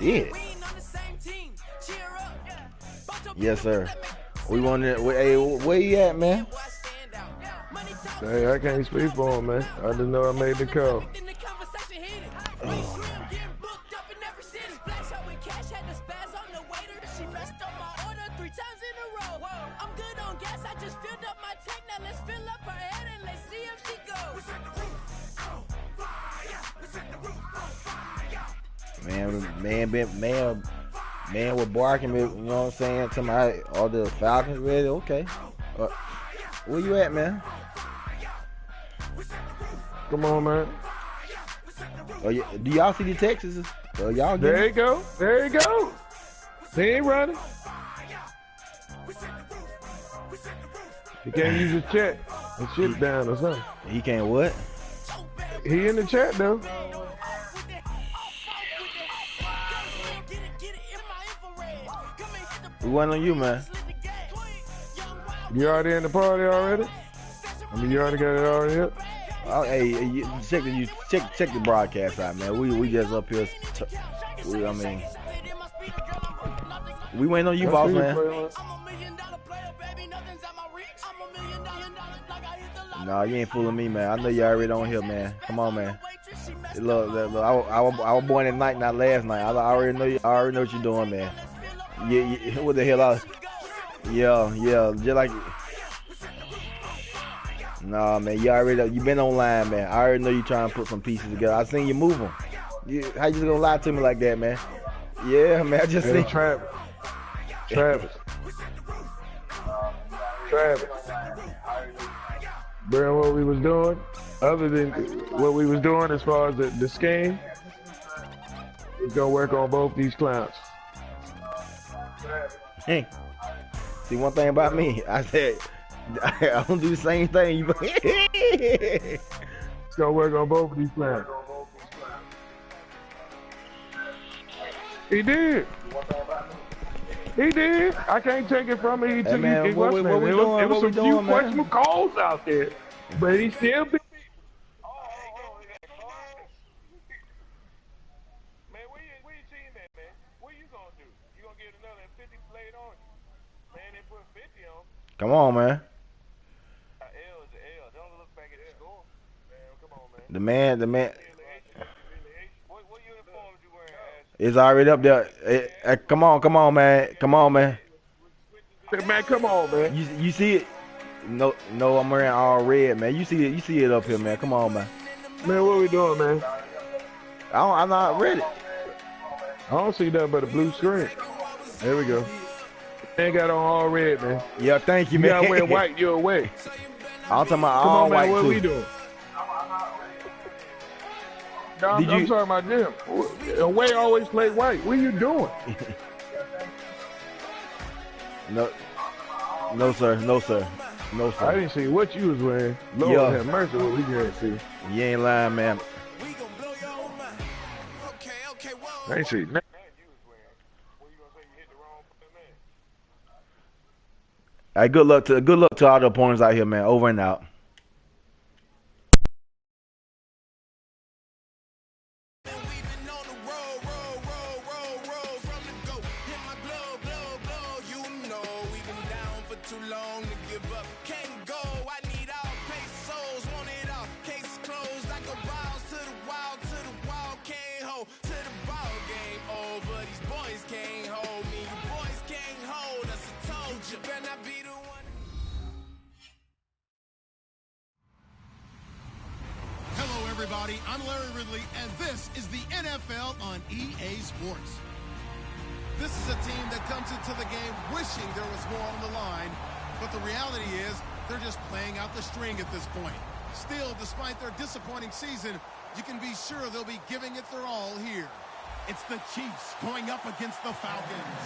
Yeah. Yes, sir. We want to. Hey, where you at, man? Hey, I can't speak for him, man. I just know I made the call. Oh. Man, was barking, you know what I'm saying? To my all the Falcons ready. Okay. Where you at, man? Come on, man. Oh, yeah. Do y'all see the Texas? Y'all there you go. There you go. They ain't running. He can't use his chat. His shit's down or something. He can't what? He in the chat, though. We went on you, man. You already in the party already? I mean, you already got it already up? Oh, hey, check the broadcast out, man. We just up here. We went on you, boss, man. No, you ain't fooling me, man. I know you already on here, man. Come on, man. Look, I was born at night, not last night. I already know you. I already know what you're doing, man. Yeah, what the hell? Yeah, just like. Nah, man, you been online, man. I already know you trying to put some pieces together. I seen you move them. How you just gonna lie to me like that, man? Yeah, man, I just seen Travis. Bro, what we was doing, other than what we was doing as far as the scheme, we're gonna work on both these clowns. Hey, see one thing about me, I said I don't do the same thing. It's gonna work on both of these clowns. He did. I can't take it from him. He took it. What we doing? There was some few questionable calls out there, but he still. Man, where you seeing that, man? What you gonna do? You gonna get another 50 played on you? Man, they put 50 on. Come on, man. L is the L. Don't look back at the score. Man, come on, man. The man. What uniform you wearing, Ash? It's already up there. Come on, man. Man, come on, man. You see it? No, I'm wearing all red, man. You see it up here, man. Come on, man. Man, what we doing, man? I'm not ready. I don't see nothing but a blue screen. There we go. Man got on all red, man. Yeah, thank you, man. You gotta wear white, you're away. I'm talking about all Come on, man, white, what too. we doing? No, I'm talking about them. Away always play white. What are you doing? No, sir. I didn't see what you was wearing. Lord have mercy, what we can't see. You ain't lying, man. I ain't see nothing. Hey, good luck to all the opponents out here, man. Over and out. I'm Larry Ridley, and this is the NFL on EA Sports. This is a team that comes into the game wishing there was more on the line, but the reality is they're just playing out the string at this point. Still, despite their disappointing season, you can be sure they'll be giving it their all here. It's the Chiefs going up against the Falcons.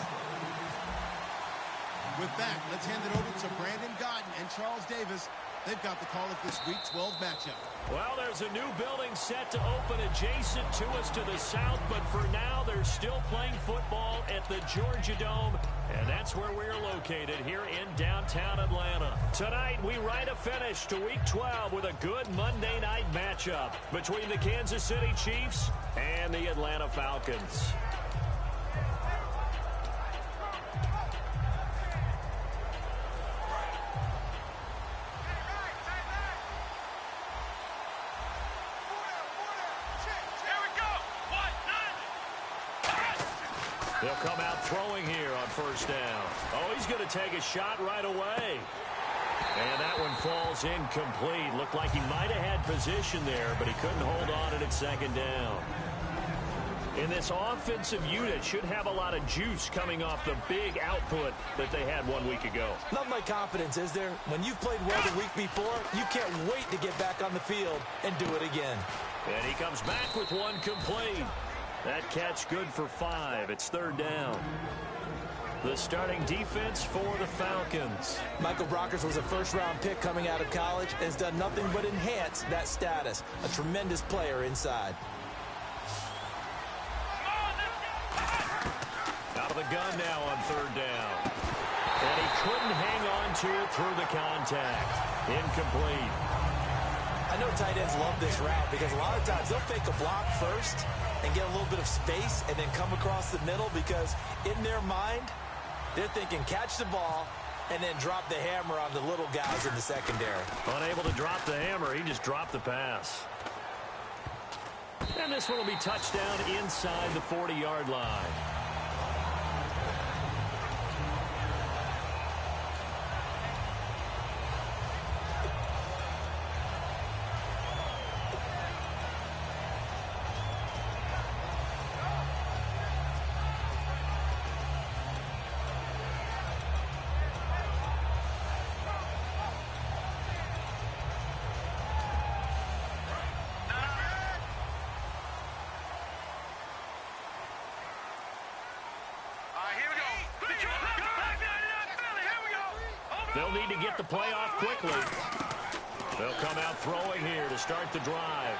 With that, let's hand it over to Brandon Godden and Charles Davis. They've got the call of this Week 12 matchup. Well, there's a new building set to open adjacent to us to the south, but for now, they're still playing football at the Georgia Dome, and that's where we're located here in downtown Atlanta. Tonight, we write a finish to Week 12 with a good Monday night matchup between the Kansas City Chiefs and the Atlanta Falcons. They'll come out throwing here on first down. Oh, he's going to take a shot right away. And that one falls incomplete. Looked like he might have had position there, but he couldn't hold on at second down. And this offensive unit should have a lot of juice coming off the big output that they had 1 week ago. Not my confidence, is there? When you've played well the week before, you can't wait to get back on the field and do it again. And he comes back with one complete. That catch good for 5. It's third down. The starting defense for the Falcons. Michael Brockers was a first-round pick coming out of college and has done nothing but enhance that status. A tremendous player inside. Out of the gun now on third down. And he couldn't hang on to it through the contact. Incomplete. I know tight ends love this route because a lot of times they'll fake a block first and get a little bit of space and then come across the middle because in their mind, they're thinking catch the ball and then drop the hammer on the little guys in the secondary. Unable to drop the hammer, he just dropped the pass. And this one will be touchdown inside the 40-yard line. They'll need to get the play off quickly. They'll come out throwing here to start the drive.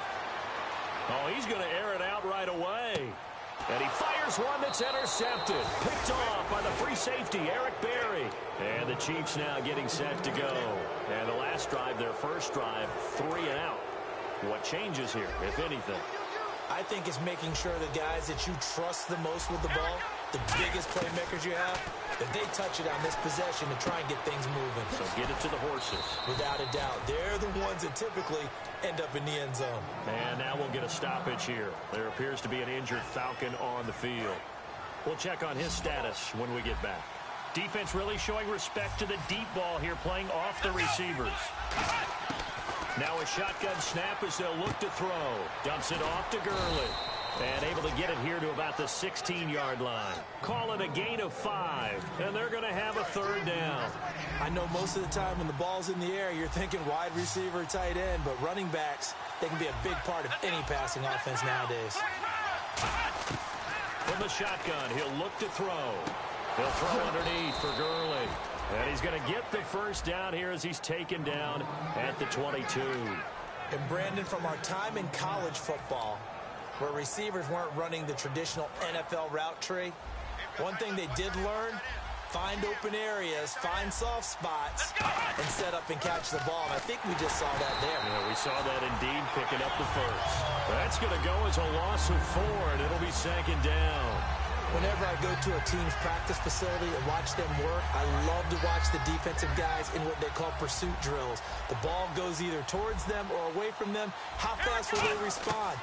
Oh, he's going to air it out right away. And he fires one that's intercepted. Picked off by the free safety, Eric Berry. And the Chiefs now getting set to go. And the last drive, their first drive, 3 and out. What changes here, if anything? I think it's making sure the guys that you trust the most with the ball, the biggest playmakers you have, that they touch it on this possession to try and get things moving. So get it to the horses. Without a doubt. They're the ones that typically end up in the end zone. And now we'll get a stoppage here. There appears to be an injured Falcon on the field. We'll check on his status when we get back. Defense really showing respect to the deep ball here, playing off the receivers. Now a shotgun snap as they'll look to throw. Dumps it off to Gurley. And able to get it here to about the 16-yard line. Call it a gain of 5. And they're going to have a third down. I know most of the time when the ball's in the air, you're thinking wide receiver, tight end. But running backs, they can be a big part of any passing offense nowadays. From the shotgun, he'll look to throw. He'll throw underneath for Gurley. And he's going to get the first down here as he's taken down at the 22. And Brandon, from our time in college football, where receivers weren't running the traditional NFL route tree, one thing they did learn, find open areas, find soft spots, and set up and catch the ball. And I think we just saw that there. Yeah, we saw that indeed, picking up the first. That's going to go as a loss of 4, and it'll be second down. Whenever I go to a team's practice facility and watch them work, I love to watch the defensive guys in what they call pursuit drills. The ball goes either towards them or away from them. How fast will they respond?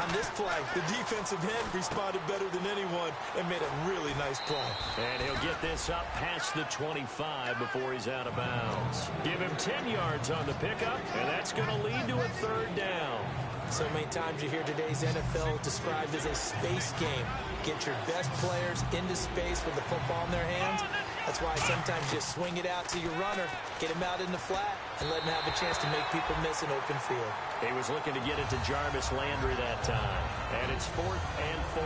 On this play, the defensive end responded better than anyone and made a really nice play. And he'll get this up past the 25 before he's out of bounds. Give him 10 yards on the pickup, and that's going to lead to a third down. So many times you hear today's NFL described as a space game. Get your best players into space with the football in their hands. That's why sometimes you swing it out to your runner, get him out in the flat, and let him have a chance to make people miss an open field. He was looking to get it to Jarvis Landry that time. And it's 4th and 4.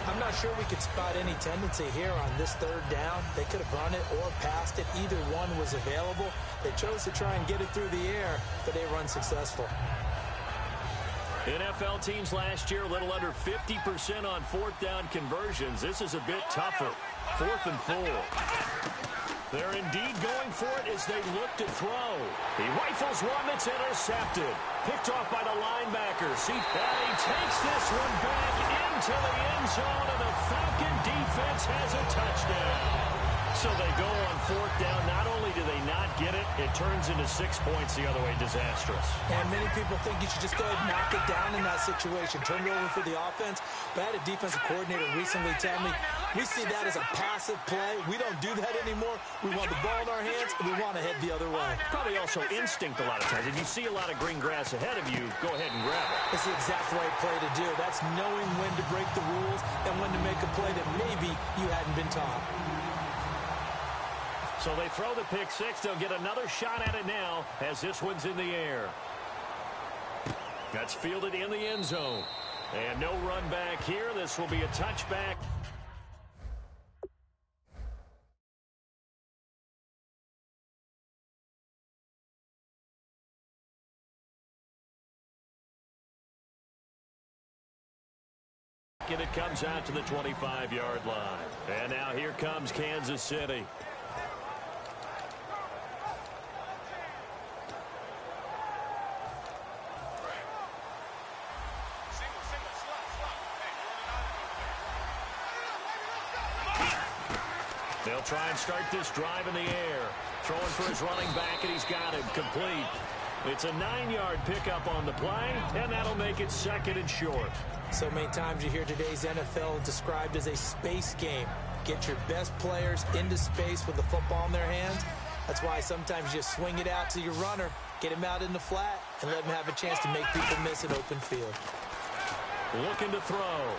I'm not sure we could spot any tendency here on this third down. They could have run it or passed it. Either one was available. They chose to try and get it through the air, but they were unsuccessful. NFL teams last year a little under 50% on 4th down conversions. This is a bit tougher. 4th and 4. They're indeed going for it as they look to throw. He rifles one that's intercepted. Picked off by the linebacker. And he takes this one back into the end zone, and the Falcon defense has a touchdown. So they go on fourth down. Not only do they not get it, it turns into 6 points the other way. Disastrous. And many people think you should just go ahead and knock it down in that situation. Turn it over for the offense. But I had a defensive coordinator recently tell me, we see that as a passive play. We don't do that anymore. We want the ball in our hands, and we want to head the other way. Probably also instinct a lot of times. If you see a lot of green grass ahead of you, go ahead and grab it. It's the exact right play to do. That's knowing when to break the rules and when to make a play that maybe you hadn't been taught. So they throw the pick six. They'll get another shot at it now as this one's in the air. That's fielded in the end zone. And no run back here. This will be a touchback. And it comes out to the 25-yard line. And now here comes Kansas City. They'll try and start this drive in the air. Throwing for his running back, and he's got him complete. It's a 9-yard pickup on the play, and that'll make it second and short. So many times you hear today's NFL described as a space game. Get your best players into space with the football in their hands. That's why sometimes you swing it out to your runner, get him out in the flat, and let him have a chance to make people miss an open field. Looking to throw.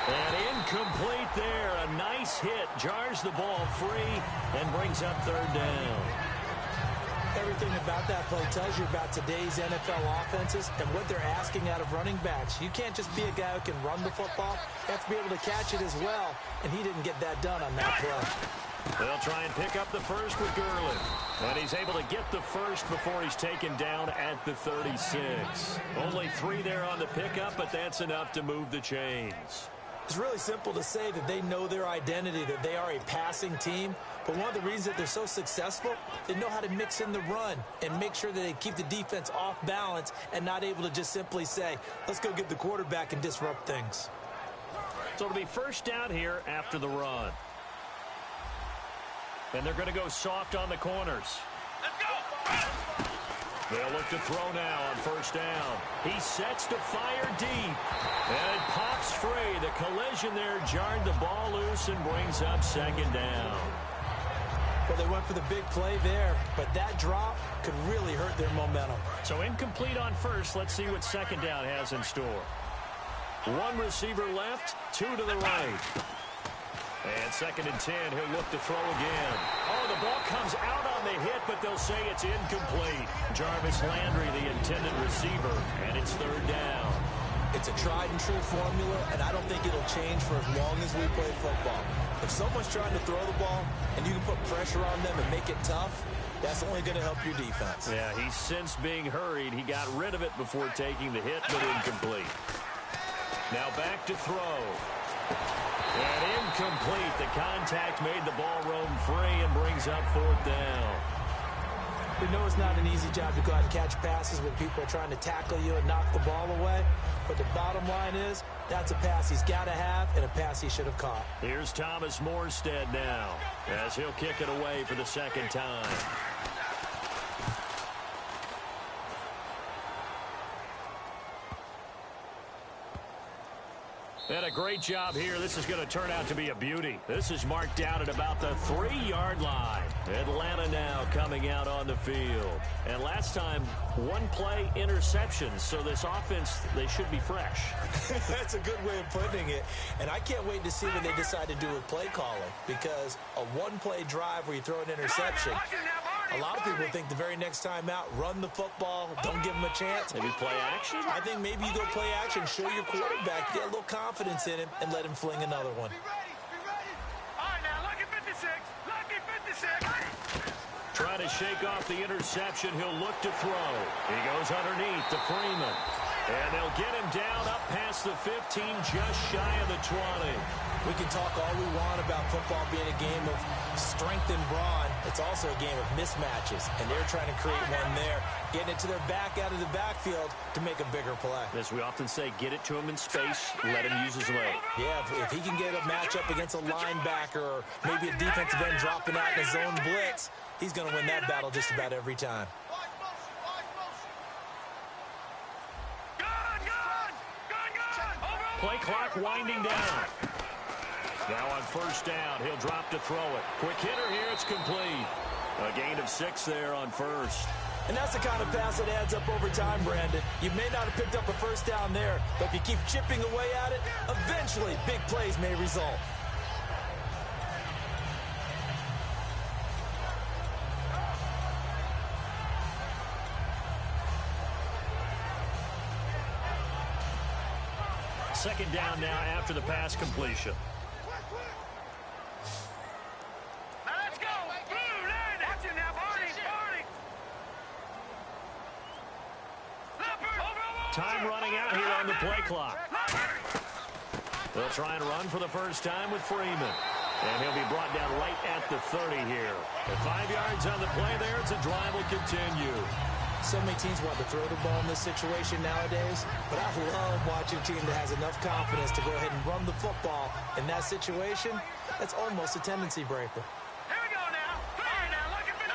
And incomplete there. A nice hit. Jars the ball free and brings up third down. Everything about that play tells you about today's NFL offenses and what they're asking out of running backs. You can't just be a guy who can run the football. You have to be able to catch it as well, and he didn't get that done on that play. They'll try and pick up the first with Gurley. And he's able to get the first before he's taken down at the 36. Only 3 there on the pickup, but that's enough to move the chains. It's really simple to say that they know their identity, that they are a passing team. But one of the reasons that they're so successful, they know how to mix in the run and make sure that they keep the defense off balance and not able to just simply say, let's go get the quarterback and disrupt things. So it'll be first down here after the run. And they're going to go soft on the corners. Let's go! They'll look to throw now on first down. He sets to fire deep. And it pops free. The collision there jarred the ball loose and brings up second down. Well, they went for the big play there, but that drop could really hurt their momentum. So incomplete on first. Let's see what second down has in store. 1 receiver left, 2 to the right. And second and 10, he'll look to throw again. Oh, the ball comes out on the hit, but they'll say it's incomplete. Jarvis Landry, the intended receiver, and it's third down. It's a tried-and-true formula, and I don't think it'll change for as long as we play football. If someone's trying to throw the ball and you can put pressure on them and make it tough, that's only going to help your defense. Yeah, he's since being hurried. He got rid of it before taking the hit, but incomplete. Now back to throw. And incomplete. The contact made the ball roam free and brings up fourth down. We know it's not an easy job to go out and catch passes when people are trying to tackle you and knock the ball away. But the bottom line is, that's a pass he's got to have and a pass he should have caught. Here's Thomas Morstead now as he'll kick it away for the second time. And a great job here. This is going to turn out to be a beauty. This is marked out at about the 3-yard line. Atlanta now coming out on the field. And last time, 1 play interceptions. So this offense, they should be fresh. That's a good way of putting it. And I can't wait to see what they decide to do with play calling. Because a 1-play drive where you throw an interception, a lot of people think the very next time out, run the football, don't give them a chance. Maybe play action? I think maybe you go play action, show your quarterback, get a little confidence in him, and let him fling another one. Be ready. All right, now, lucky 56. Lucky 56. Trying to shake off the interception. He'll look to throw. He goes underneath to Freeman. And they'll get him down up past the 15, just shy of the 20. We can talk all we want about football being a game of strength and brawn. It's also a game of mismatches, and they're trying to create one there, getting it to their back out of the backfield to make a bigger play. As we often say, get it to him in space, let him use his leg. Yeah, if he can get a matchup against a linebacker or maybe a defensive end dropping out in a zone blitz, he's going to win that battle just about every time. Play clock winding down. Now on first down, he'll drop to throw it. Quick hitter here, it's complete. A gain of 6 there on first. And that's the kind of pass that adds up over time, Brandon. You may not have picked up a first down there, but if you keep chipping away at it, eventually big plays may result. Second down now after the pass completion. Now let's go. Blue line. Watch it now, Barney. Time running out here on the play clock. They'll try and run for the first time with Freeman. And he'll be brought down right at the 30 here. At 5 yards on the play there, it's a drive will continue. So many teams want to throw the ball in this situation nowadays, but I love watching a team that has enough confidence to go ahead and run the football. In that situation, that's almost a tendency breaker. Here we go now. All right, now look at this.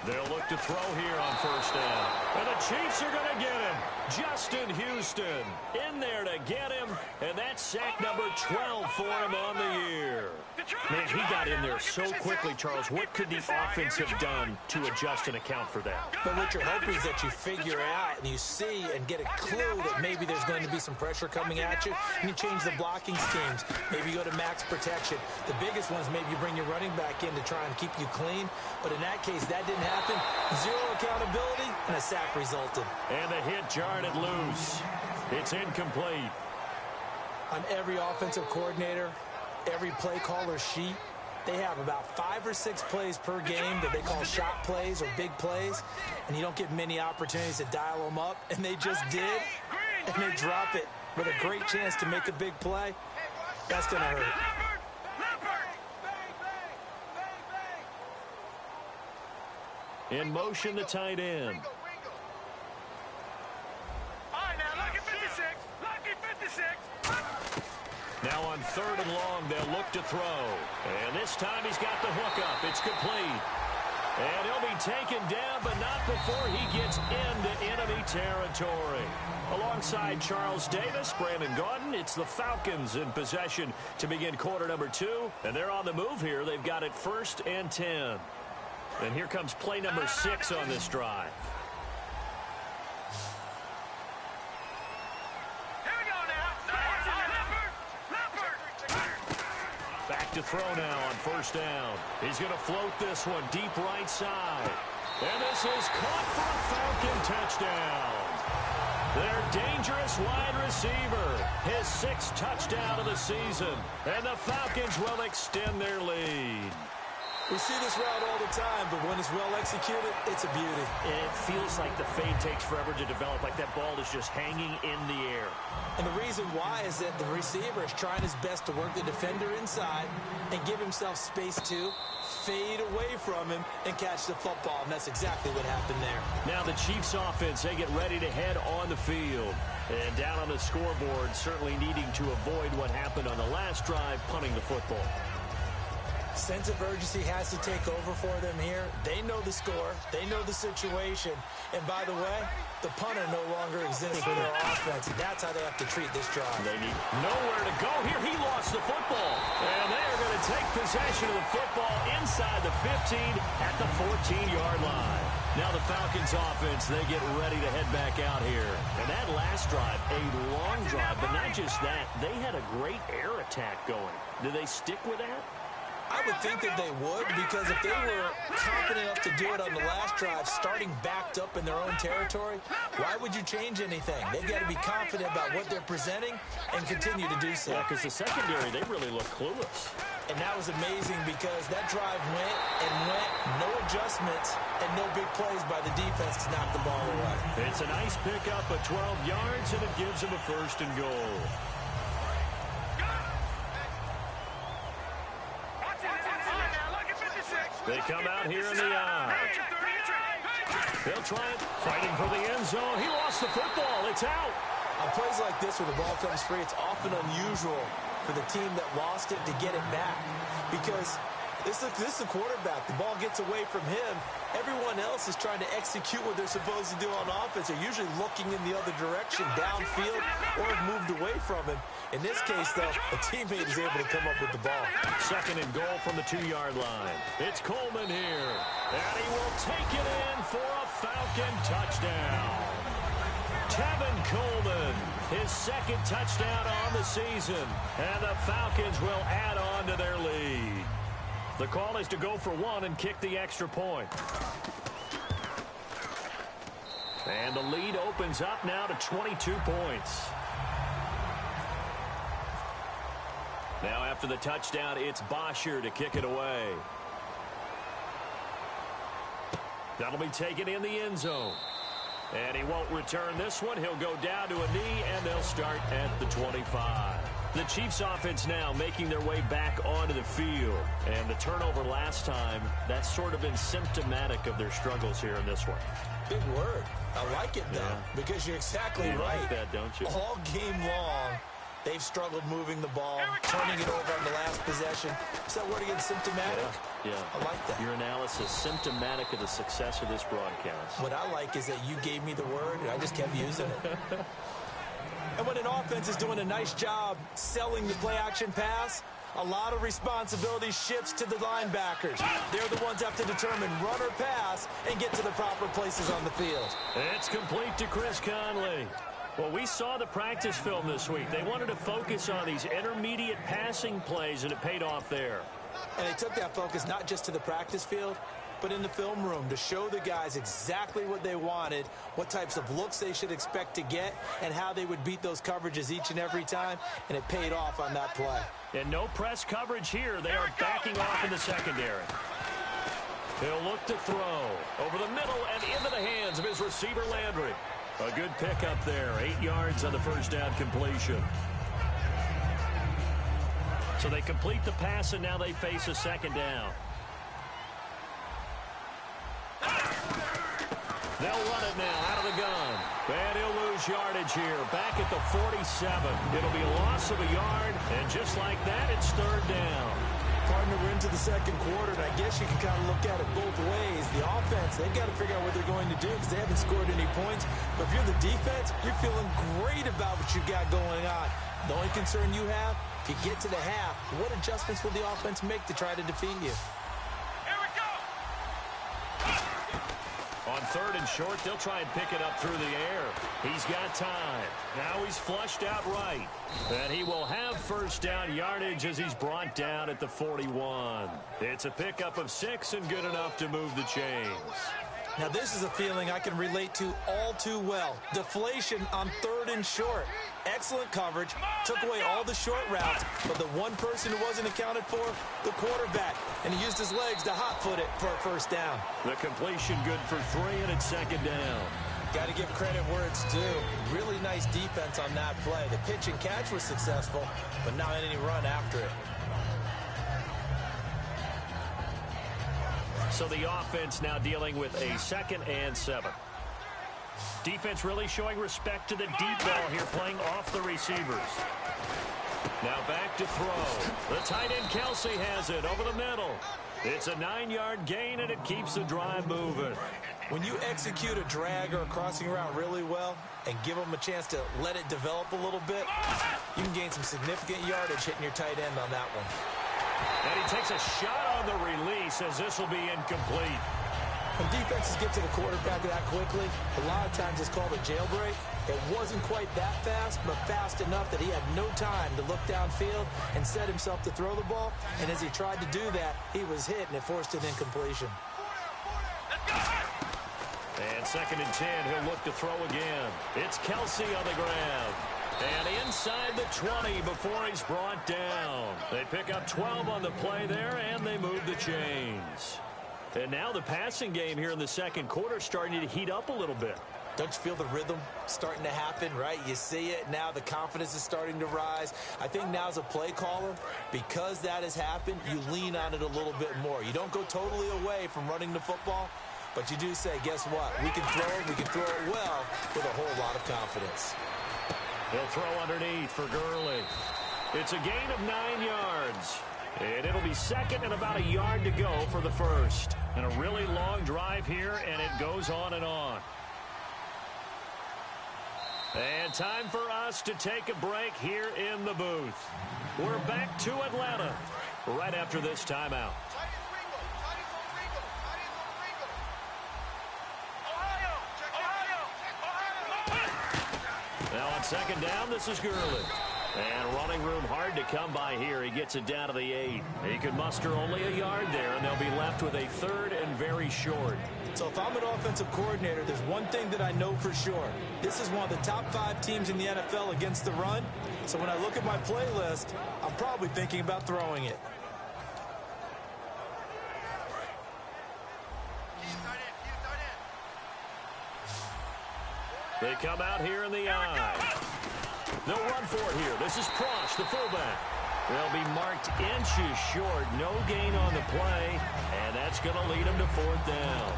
They'll look to throw here on first down. And the Chiefs are going to get him. Justin Houston in there to get him. And that's sack number 12 for him on the year. Man, he got in there so quickly, Charles. What could the offense have done to adjust and account for that? But what you're hoping is that you figure out and you see and get a clue that maybe there's going to be some pressure coming at you, and you change the blocking schemes. Maybe you go to max protection. The biggest one is maybe you bring your running back in to try and keep you clean. But in that case, that didn't happen. Zero accountability, and a sack resulted. And the hit jarred it loose. It's incomplete. On every offensive coordinator, every play caller sheet, they have about 5 or 6 plays per game that they call shot plays or big plays, and you don't get many opportunities to dial them up, and they just did, and they drop it with a great chance to make a big play. That's going to hurt. In motion, the tight end. All right, now lucky 56. Lucky 56. Now on third and long, they'll look to throw. And this time he's got the hook up. It's complete. And he'll be taken down, but not before he gets into enemy territory. Alongside Charles Davis, Brandon Gaudin, it's the Falcons in possession to begin quarter number 2. And they're on the move here. They've got it 1st and 10. And here comes play number 6 on this drive. Back to throw now on first down. He's going to float this one deep right side. And this is caught for a Falcon touchdown. Their dangerous wide receiver, his 6th touchdown of the season. And the Falcons will extend their lead. We see this route all the time, but when it's well executed, it's a beauty. It feels like the fade takes forever to develop, like that ball is just hanging in the air. And the reason why is that the receiver is trying his best to work the defender inside and give himself space to fade away from him and catch the football, and that's exactly what happened there. Now the Chiefs offense, they get ready to head on the field. And down on the scoreboard, certainly needing to avoid what happened on the last drive, punting the football. Sense of urgency has to take over for them here. They know the score. They know the situation. And by the way, the punter no longer exists for their offense. That's how they have to treat this drive. They need nowhere to go here. He lost the football. And they are going to take possession of the football inside the 15 at the 14-yard line. Now the Falcons offense, they get ready to head back out here. And that last drive, a long drive, but not just that. They had a great air attack going. Do they stick with that? I would think that they would, because if they were confident enough to do it on the last drive, starting backed up in their own territory, why would you change anything? They've got to be confident about what they're presenting and continue to do so. Yeah, because the secondary, they really look clueless. And that was amazing because that drive went and went, no adjustments, and no big plays by the defense to knock the ball away. It's a nice pickup of 12 yards, and it gives them a 1st and goal. They come out here in the I. They'll try it. Fighting for the end zone. He lost the football. It's out. On plays like this where the ball comes free, it's often unusual for the team that lost it to get it back. Because this is the quarterback. The ball gets away from him. Everyone else is trying to execute what they're supposed to do on offense. They're usually looking in the other direction, downfield, or have moved away from him. In this case, though, a teammate is able to come up with the ball. Second and goal from the 2-yard line. It's Coleman here. And he will take it in for a Falcon touchdown. Tevin Coleman, his second touchdown on the season. And the Falcons will add on to their lead. The call is to go for one and kick the extra point. And the lead opens up now to 22 points. Now after the touchdown, it's Bosher to kick it away. That'll be taken in the end zone. And he won't return this one. He'll go down to a knee, and they'll start at the 25. The Chiefs offense now making their way back onto the field. And the turnover last time, that's sort of been symptomatic of their struggles here in this one. Big word. I like it, though, because you're exactly right. Like that, don't you? All game long, they've struggled moving the ball, turning it over on the last possession. Is that word again, symptomatic? Yeah. I like that. Your analysis, symptomatic of the success of this broadcast. What I like is that you gave me the word, and I just kept using it. And when an offense is doing a nice job selling the play-action pass, a lot of responsibility shifts to the linebackers. They're the ones that have to determine run or pass and get to the proper places on the field. It's complete to Chris Conley. Well, we saw the practice film this week. They wanted to focus on these intermediate passing plays, and it paid off there. And they took that focus not just to the practice field, but in the film room to show the guys exactly what they wanted, what types of looks they should expect to get, and how they would beat those coverages each and every time, and it paid off on that play. And no press coverage here. They are backing off in the secondary. He'll look to throw over the middle and into the hands of his receiver, Landry. A good pickup there, 8 yards on the first down completion. So they complete the pass, and now they face a second down. They'll run it now out of the gun. And he'll lose yardage here. Back at the 47. It'll be a loss of a yard. And just like that, it's third down. Partner, we're into the second quarter, and I guess you can kind of look at it both ways. The offense, they've got to figure out what they're going to do because they haven't scored any points. But if you're the defense, you're feeling great about what you got going on. The only concern you have, if you get to the half, what adjustments will the offense make to try to defeat you? On third and short, they'll try and pick it up through the air. He's got time. Now he's flushed out right. And he will have first down yardage as he's brought down at the 41. It's a pickup of 6 and good enough to move the chains. Now this is a feeling I can relate to all too well. Deflation on third and short. Excellent coverage. Took away all the short routes. But the one person who wasn't accounted for, the quarterback. And he used his legs to hot-foot it for a first down. The completion good for 3, and it's second down. Got to give credit where it's due. Really nice defense on that play. The pitch and catch was successful, but not any run after it. So the offense now dealing with a 2nd and 7. Defense really showing respect to the deep ball here, playing off the receivers. Now back to throw. The tight end Kelsey has it over the middle. It's a 9-yard gain, and it keeps the drive moving. When you execute a drag or a crossing route really well and give them a chance to let it develop a little bit, you can gain some significant yardage hitting your tight end on that one. And he takes a shot on the release as this will be incomplete. When defenses get to the quarterback that quickly, a lot of times it's called a jailbreak. It wasn't quite that fast, but fast enough that he had no time to look downfield and set himself to throw the ball. And as he tried to do that, he was hit, and it forced an incompletion. And 2nd and 10, he'll look to throw again. It's Kelsey on the grab. And inside the 20 before he's brought down. They pick up 12 on the play there, and they move the chains. And now the passing game here in the second quarter starting to heat up a little bit. Don't you feel the rhythm starting to happen, right? You see it now, the confidence is starting to rise. I think now as a play caller, because that has happened, you lean on it a little bit more. You don't go totally away from running the football, but you do say, guess what? We can throw it well with a whole lot of confidence. He'll throw underneath for Gurley. It's a gain of 9 yards. And it'll be second and about a yard to go for the first. And a really long drive here, and it goes on and on. And time for us to take a break here in the booth. We're back to Atlanta right after this timeout. Now on second down, this is Gurley. And running room hard to come by here. He gets it down to the 8. He could muster only a yard there, and they'll be left with a third and very short. So if I'm an offensive coordinator, there's one thing that I know for sure. This is one of the top 5 teams in the NFL against the run. So when I look at my playlist, I'm probably thinking about throwing it. They come out here in the eye. They'll run for it here. This is Prosh, the fullback. They'll be marked inches short. No gain on the play, and that's going to lead them to 4th down.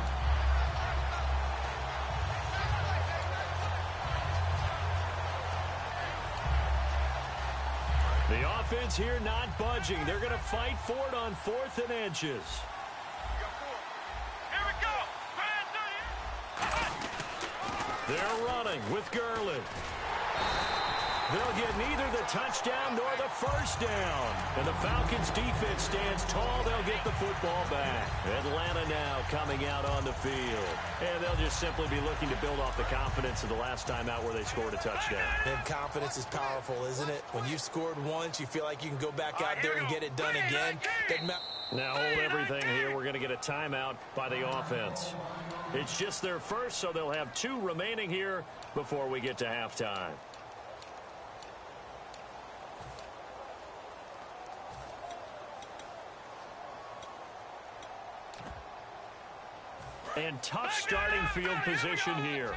The offense here not budging. They're going to fight for it on 4th and inches. They're running with Gurley. They'll get neither the touchdown nor the first down. And the Falcons' defense stands tall. They'll get the football back. Atlanta now coming out on the field. And they'll just simply be looking to build off the confidence of the last time out where they scored a touchdown. And confidence is powerful, isn't it? When you've scored once, you feel like you can go back out there and get it done again. Now hold everything here. We're going to get a timeout by the offense. It's just their first, so they'll have 2 remaining here before we get to halftime. And tough starting field position here.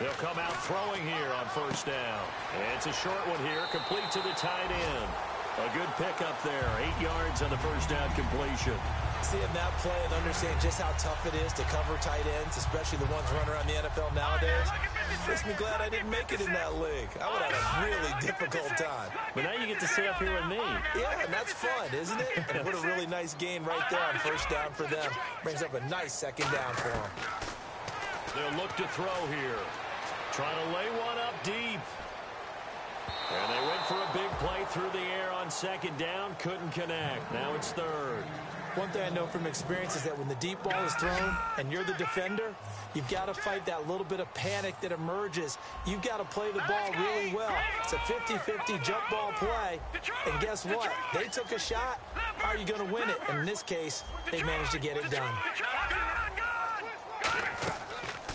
They'll come out throwing here on first down. And it's a short one here, complete to the tight end. A good pickup there, 8 yards on the first down completion. Seeing that play and understand just how tough it is to cover tight ends, especially the ones running around the NFL nowadays, makes me glad I didn't make it in that league. I would have had a really difficult time. But now you get to sit up here with me. Yeah, and that's fun, isn't it? And what a really nice gain right there on first down for them. Brings up a nice second down for them. They'll look to throw here. Trying to lay one up deep. And they went for a big play through the air on second down. Couldn't connect. Now it's third. One thing I know from experience is that when the deep ball is thrown and you're the defender, you've got to fight that little bit of panic that emerges. You've got to play the ball really well. It's a 50-50 jump ball play. And guess what? They took a shot. How are you going to win it? And in this case, they managed to get it done.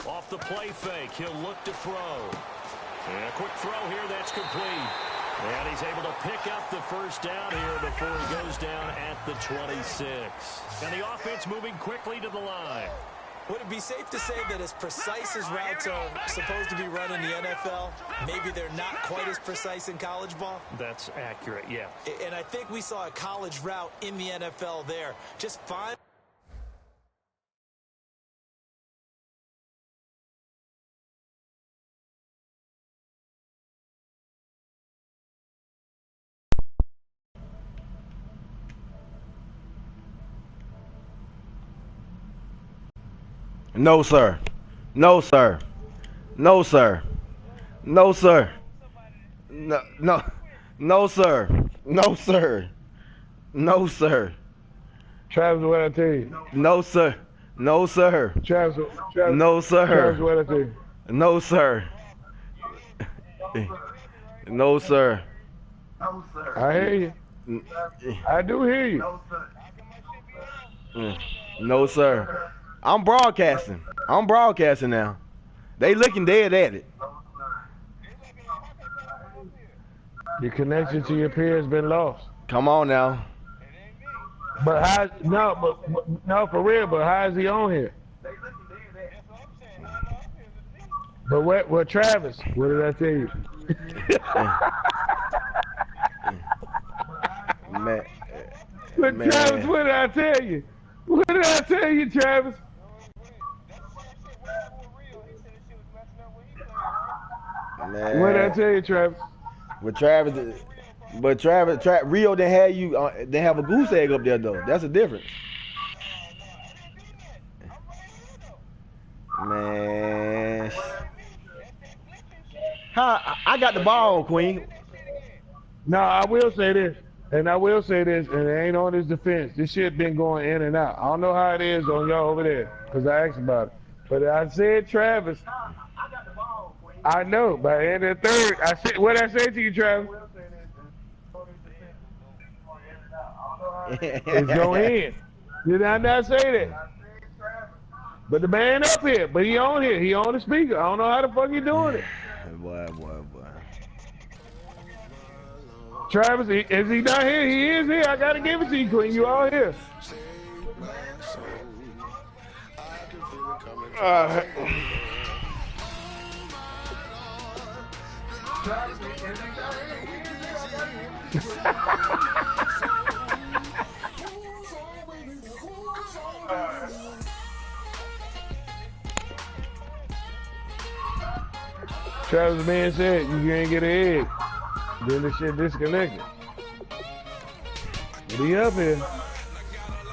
Off the play fake, he'll look to throw. And a quick throw here, that's complete. And he's able to pick up the first down here before he goes down at the 26. And the offense moving quickly to the line. Would it be safe to say that as precise as routes are supposed to be run in the NFL, maybe they're not quite as precise in college ball? That's accurate, yeah. And I think we saw a college route in the NFL there. Just fine. No, sir. No, sir. No, sir. No, sir. No, no. No, sir. No, sir. No, sir. Travis, what I tell you? No, sir. No, sir. Travis, no, sir. Travis, what I tell you? No, sir. No, sir. I hear you. I do hear you. No, sir. I'm broadcasting. I'm broadcasting now. They looking dead at it. Your connection to your peer has been lost. Come on now. But no, for real. But how is he on here? But what Travis? What did I tell you? Man. Travis, what did I tell you? What did I tell you, Travis? Man. What did I tell you, Travis? But Travis, Rio didn't have you. They have a goose egg up there though. That's the difference. Man, I got the ball, Queen. No, I will say this, and it ain't on his defense. This shit been going in and out. I don't know how it is on y'all over there, because I asked about it. But I said, Travis, I know, by the end of the third, what did I say to you, Travis? It's going in. Did I not say that? But the man up here, but he on here. He on the speaker. I don't know how the fuck he doing it. Boy. Travis, is he not here? He is here. I got to give it to you, Queen. You all here. Travis man said you ain't get an egg. Then the shit disconnected. But he up here.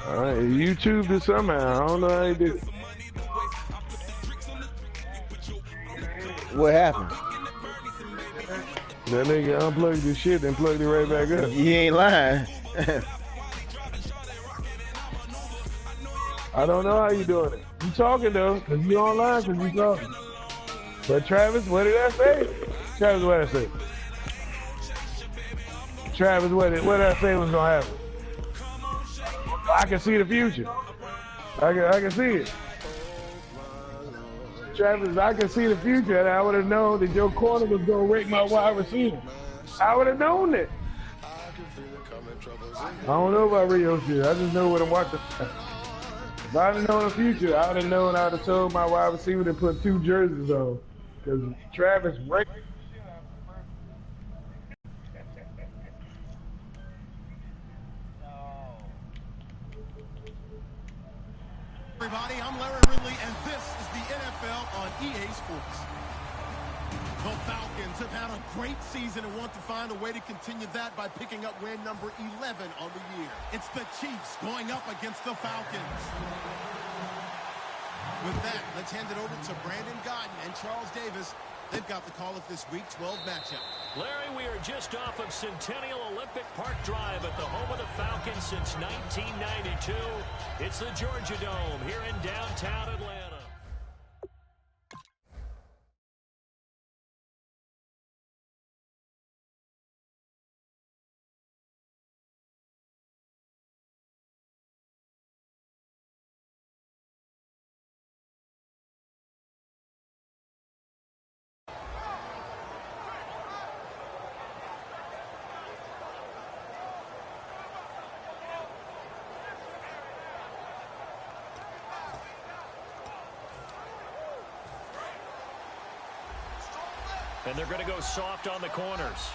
Alright, YouTube it somehow. I don't know how he did it. What happened? That nigga unplugged the shit and plugged it right back up. He ain't lying. I don't know how you doing it. You talking though, cause you online, cause you talking. But Travis, what did I say? Travis, what did I say? Travis, what did I say was gonna happen? I can see the future. I can see it. Travis, I can see the future, and I would have known that your corner was gonna rake my wide receiver. I would have known that. I don't know about Rio shit. I just know what I'm watching. If I'd have known the future, I would have known I would have told my wide receiver to put 2 jerseys on. Because Travis raked. Everybody, I'm Larry Ridley, and this is the NFL on EA Sports. The Falcons have had a great season and want to find a way to continue that by picking up win number 11 on the year. It's the Chiefs going up against the Falcons. With that, let's hand it over to Brandon Godden and Charles Davis. They've got the call of this Week 12 matchup. Larry, we are just off of Centennial Olympic Park Drive at the home of the Falcons since 1992. It's the Georgia Dome here in downtown Atlanta. And they're going to go soft on the corners.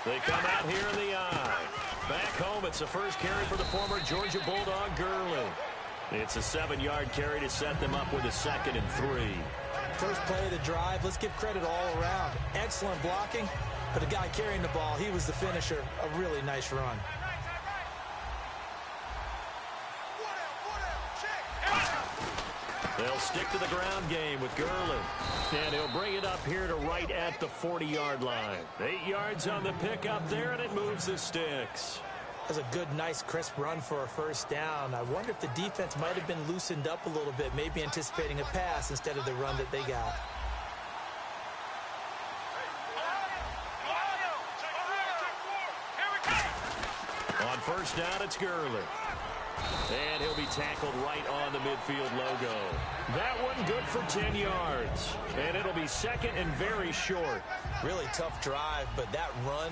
They come out here in the eye. Back home, it's the first carry for the former Georgia Bulldog, Gurley. It's a 7-yard carry to set them up with a 2nd and 3. First play of the drive, let's give credit all around. Excellent blocking, but the guy carrying the ball, he was the finisher. A really nice run. They'll stick to the ground game with Gurley. And he'll bring it up here to right at the 40-yard line. 8 yards on the pickup there, and it moves the sticks. That's a good, nice, crisp run for a first down. I wonder if the defense might have been loosened up a little bit, maybe anticipating a pass instead of the run that they got. On first down, it's Gurley. And he'll be tackled right on the midfield logo. That one good for 10 yards. And it'll be second and very short. Really tough drive, but that run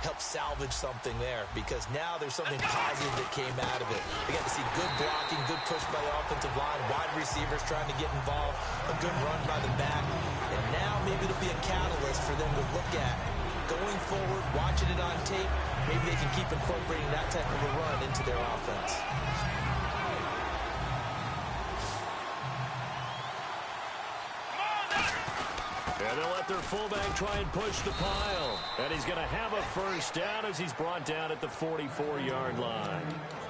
helped salvage something there because now there's something positive that came out of it. We got to see good blocking, good push by the offensive line, wide receivers trying to get involved, a good run by the back. And now maybe it'll be a catalyst for them to look at going forward, watching it on tape. Maybe they can keep incorporating that type of a run into their offense. And they'll let their fullback try and push the pile. And he's going to have a first down as he's brought down at the 44-yard line.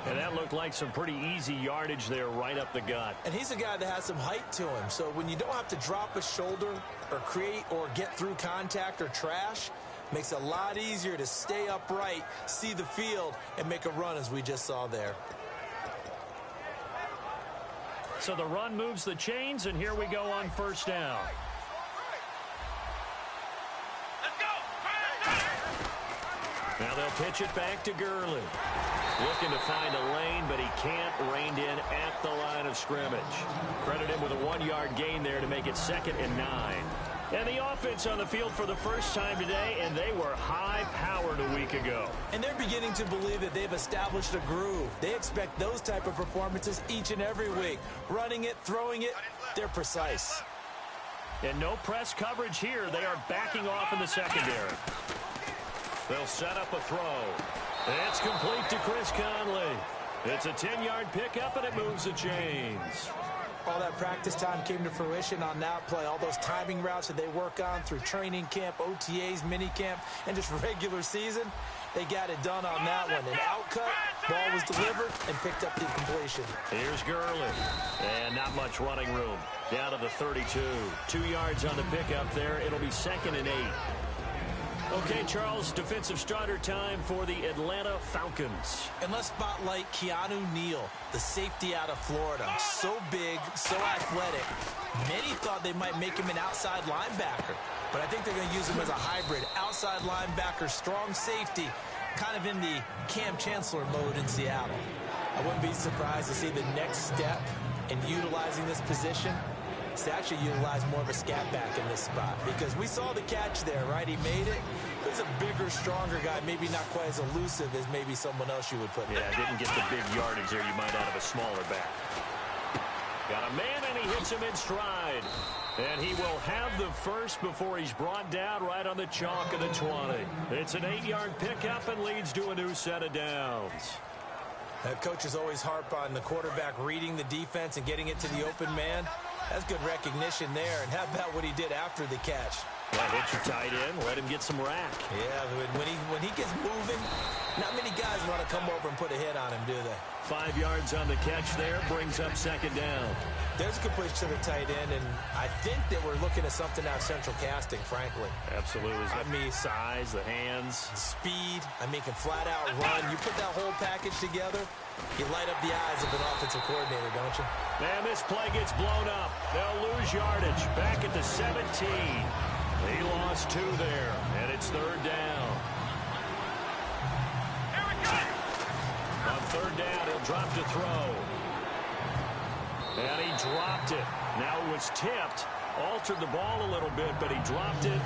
And that looked like some pretty easy yardage there right up the gut. And he's a guy that has some height to him. So when you don't have to drop a shoulder or create or get through contact or trash, makes it a lot easier to stay upright, see the field, and make a run as we just saw there. So the run moves the chains, and here we go on first down. Now they'll pitch it back to Gurley. Looking to find a lane, but he can't. Reined in at the line of scrimmage. Credit him with a 1-yard gain there to make it 2nd and 9. And the offense on the field for the first time today, and they were high-powered a week ago. And they're beginning to believe that they've established a groove. They expect those type of performances each and every week. Running it, throwing it, they're precise. And no press coverage here. They are backing off in the secondary. They'll set up a throw. It's complete to Chris Conley. It's a 10-yard pickup, and it moves the chains. All that practice time came to fruition on that play. All those timing routes that they work on through training camp, OTAs, minicamp, and just regular season, they got it done on that one. An outcut, ball was delivered, and picked up the completion. Here's Gurley. And not much running room. Down to the 32. 2 yards on the pickup there. It'll be 2nd and 8. Okay, Charles, defensive starter time for the Atlanta Falcons. And let's spotlight Keanu Neal, the safety out of Florida. So big, so athletic. Many thought they might make him an outside linebacker, but I think they're going to use him as a hybrid. Outside linebacker, strong safety, kind of in the Cam Chancellor mode in Seattle. I wouldn't be surprised to see the next step in utilizing this position to actually utilize more of a scat back in this spot, because we saw the catch there, right? He made it. He's a bigger, stronger guy, maybe not quite as elusive as maybe someone else you would put there. Yeah, didn't get the big yardage there you might out of a smaller back. Got a man, and he hits him in stride. And he will have the first before he's brought down right on the chalk of the 20. It's an 8-yard pickup and leads to a new set of downs. Coaches always harp on the quarterback reading the defense and getting it to the open man. That's good recognition there. And how about what he did after the catch? Well, hit your tight end, let him get some rack. Yeah, when he gets moving, not many guys want to come over and put a hit on him, do they? 5 yards on the catch there, brings up 2nd down. There's a good push to the tight end, and I think that we're looking at something out of central casting, frankly. Absolutely. I mean, size, the hands. Speed, can flat out run. You put that whole package together, you light up the eyes of an offensive coordinator, don't you? Man, this play gets blown up. They'll lose yardage. Back at the 17. He lost 2 there, and it's 3rd down. Here we go. On 3rd down, he'll drop to throw. And he dropped it. Now it was tipped. Altered the ball a little bit, but he dropped it.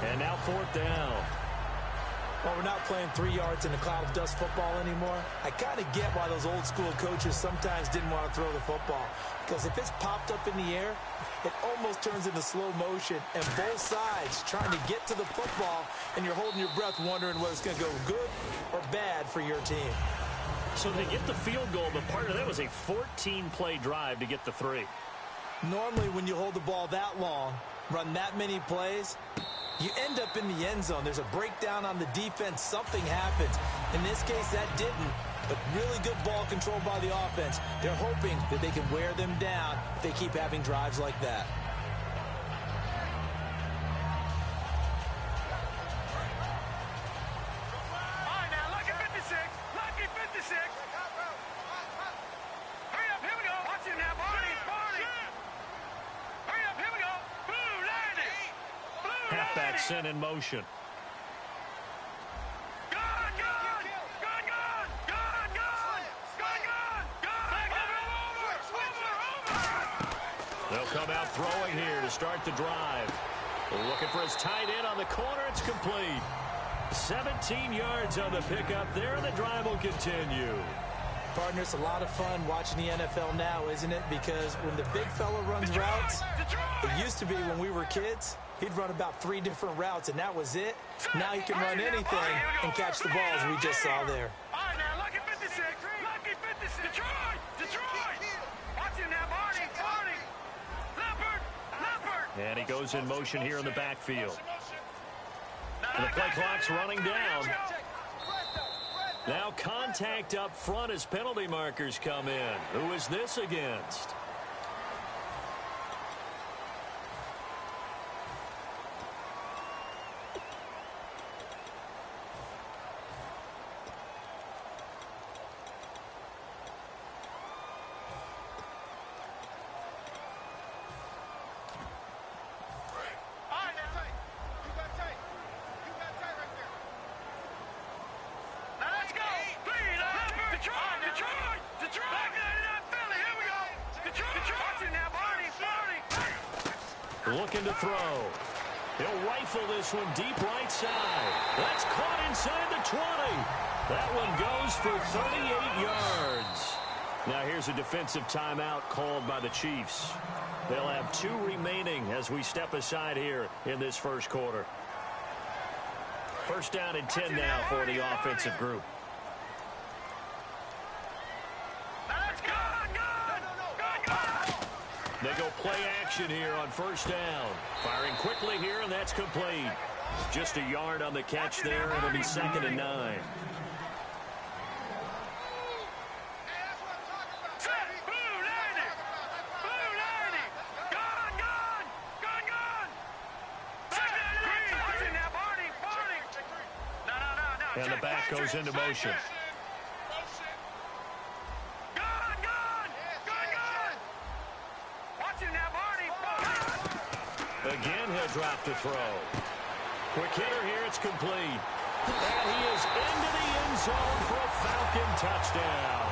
And now 4th down. Well, we're not playing 3 yards in a cloud of dust football anymore. I kind of get why those old school coaches sometimes didn't want to throw the football. Because if it's popped up in the air, it almost turns into slow motion. And both sides trying to get to the football, and you're holding your breath wondering whether it's going to go good or bad for your team. So they get the field goal, but part of that was a 14-play drive to get the 3. Normally, when you hold the ball that long, run that many plays, you end up in the end zone. There's a breakdown on the defense. Something happens. In this case, that didn't. But really good ball control by the offense. They're hoping that they can wear them down if they keep having drives like that. All right, now, lucky 56. Lucky 56. Hurry up, here we go. Watch it now, Barney. Hurry up, here we go. Blue landing. Halfback sent in motion. Good. come out throwing here to start the drive. Looking for his tight end on the corner. It's complete. 17 yards on the pickup there, and the drive will continue. Partner, it's a lot of fun watching the NFL now, isn't it? Because when the big fella runs routes, it used to be when we were kids, he'd run about 3 different routes, and that was it. Now he can run anything and catch the balls we just saw there. All right, now, lucky 56. Lucky 56. Detroit! Detroit! Watch him now, Barney. Barney! Leopard! And he goes in motion here in the backfield. And the play clock's running down. Now contact up front as penalty markers come in. Who is this against? Looking to throw. He'll rifle this one deep right side. That's caught inside the 20. That one goes for 38 yards. Now here's a defensive timeout called by the Chiefs. They'll have 2 remaining as we step aside here in this first quarter. First down and 10 now for the offensive group. They go play action here on first down. Firing quickly here, and that's complete. Just a yard on the catch there, and it'll be 2nd and 9. And the back goes into motion. Again, he'll drop to throw. Quick hitter here, it's complete. And he is into the end zone for a Falcon touchdown.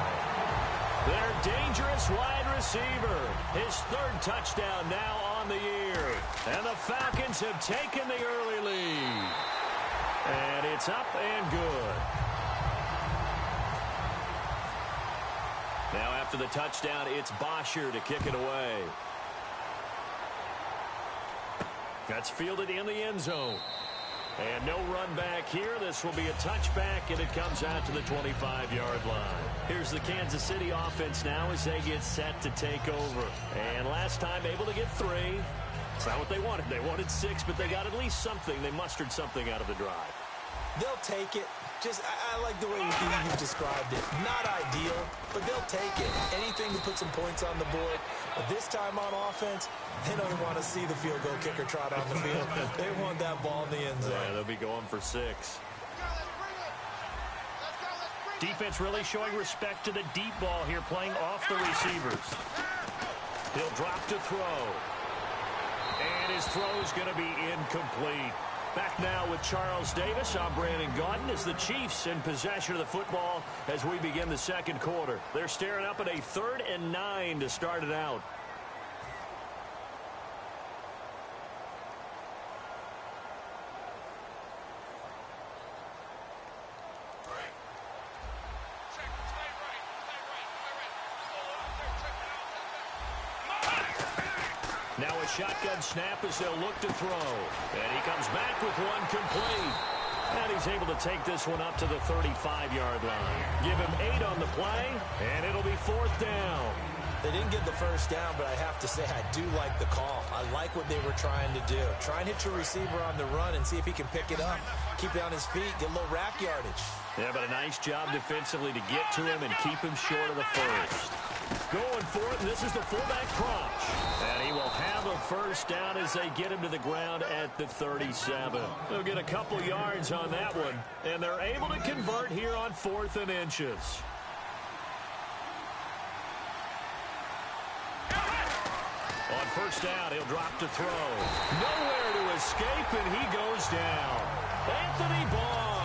Their dangerous wide receiver. His 3rd touchdown now on the year. And the Falcons have taken the early lead. And it's up and good. Now after the touchdown, it's Bosher to kick it away. That's fielded in the end zone. And no run back here. This will be a touchback, and it comes out to the 25-yard line. Here's the Kansas City offense now as they get set to take over. And last time able to get 3. It's not what they wanted. They wanted 6, but they got at least something. They mustered something out of the drive. They'll take it. I like the way you've described it. Not ideal, but they'll take it. Anything to put some points on the board. But this time on offense, they don't want to see the field goal kicker trot on the field. They want that ball in the end zone. Yeah, they'll be going for 6. Defense really showing respect to the deep ball here, playing off the receivers. He'll drop to throw. And his throw is going to be incomplete. Back now with Charles Davis. I'm Brandon Gaudin as the Chiefs in possession of the football as we begin the second quarter. They're staring up at a 3rd and 9 to start it out. Now a shotgun snap as they'll look to throw. And he comes back with one complete. And he's able to take this one up to the 35-yard line. Give him 8 on the play, and it'll be 4th down. They didn't get the first down, but I have to say I do like the call. I like what they were trying to do. Try and hit your receiver on the run and see if he can pick it up. Keep it on his feet, get a little rack yardage. Yeah, but a nice job defensively to get to him and keep him short of the first. Going for it, and this is the fullback crunch. And he will have a first down as they get him to the ground at the 37. They'll get a couple yards on that one, and they're able to convert here on 4th and inches. On first down, he'll drop to throw. Nowhere to escape, and he goes down. Anthony Barr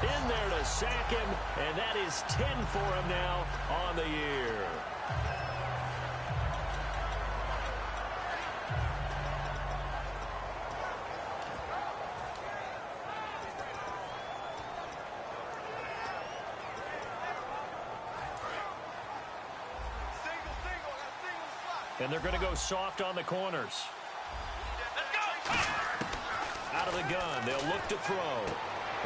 in there to sack him, and that is 10 for him now on the year. And they're going to go soft on the corners. Out of the gun, they'll look to throw.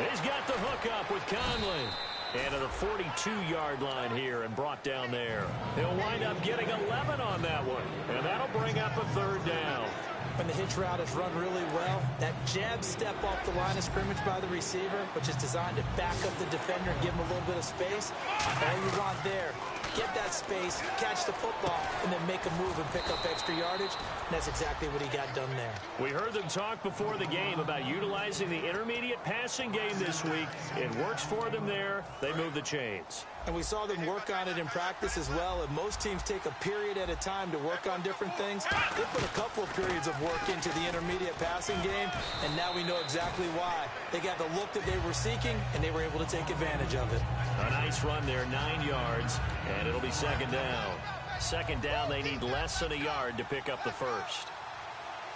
He's got the hook up with Conley. And to the 42-yard line here and brought down there. He'll wind up getting 11 on that one. And that'll bring up a third down. When the hitch route is run really well, that jab step off the line of scrimmage by the receiver, which is designed to back up the defender and give him a little bit of space, all you want there, get that space, catch the football, and then make a move and pick up extra yardage. And that's exactly what he got done there. We heard them talk before the game about utilizing the intermediate passing game this week. It works for them there. They move the chains. And we saw them work on it in practice as well. And most teams take a period at a time to work on different things. They put a couple of periods of work into the intermediate passing game, and now we know exactly why. They got the look that they were seeking, and they were able to take advantage of it. A nice run there, 9 yards, and it'll be second down. Second down, they need less than a yard to pick up the first.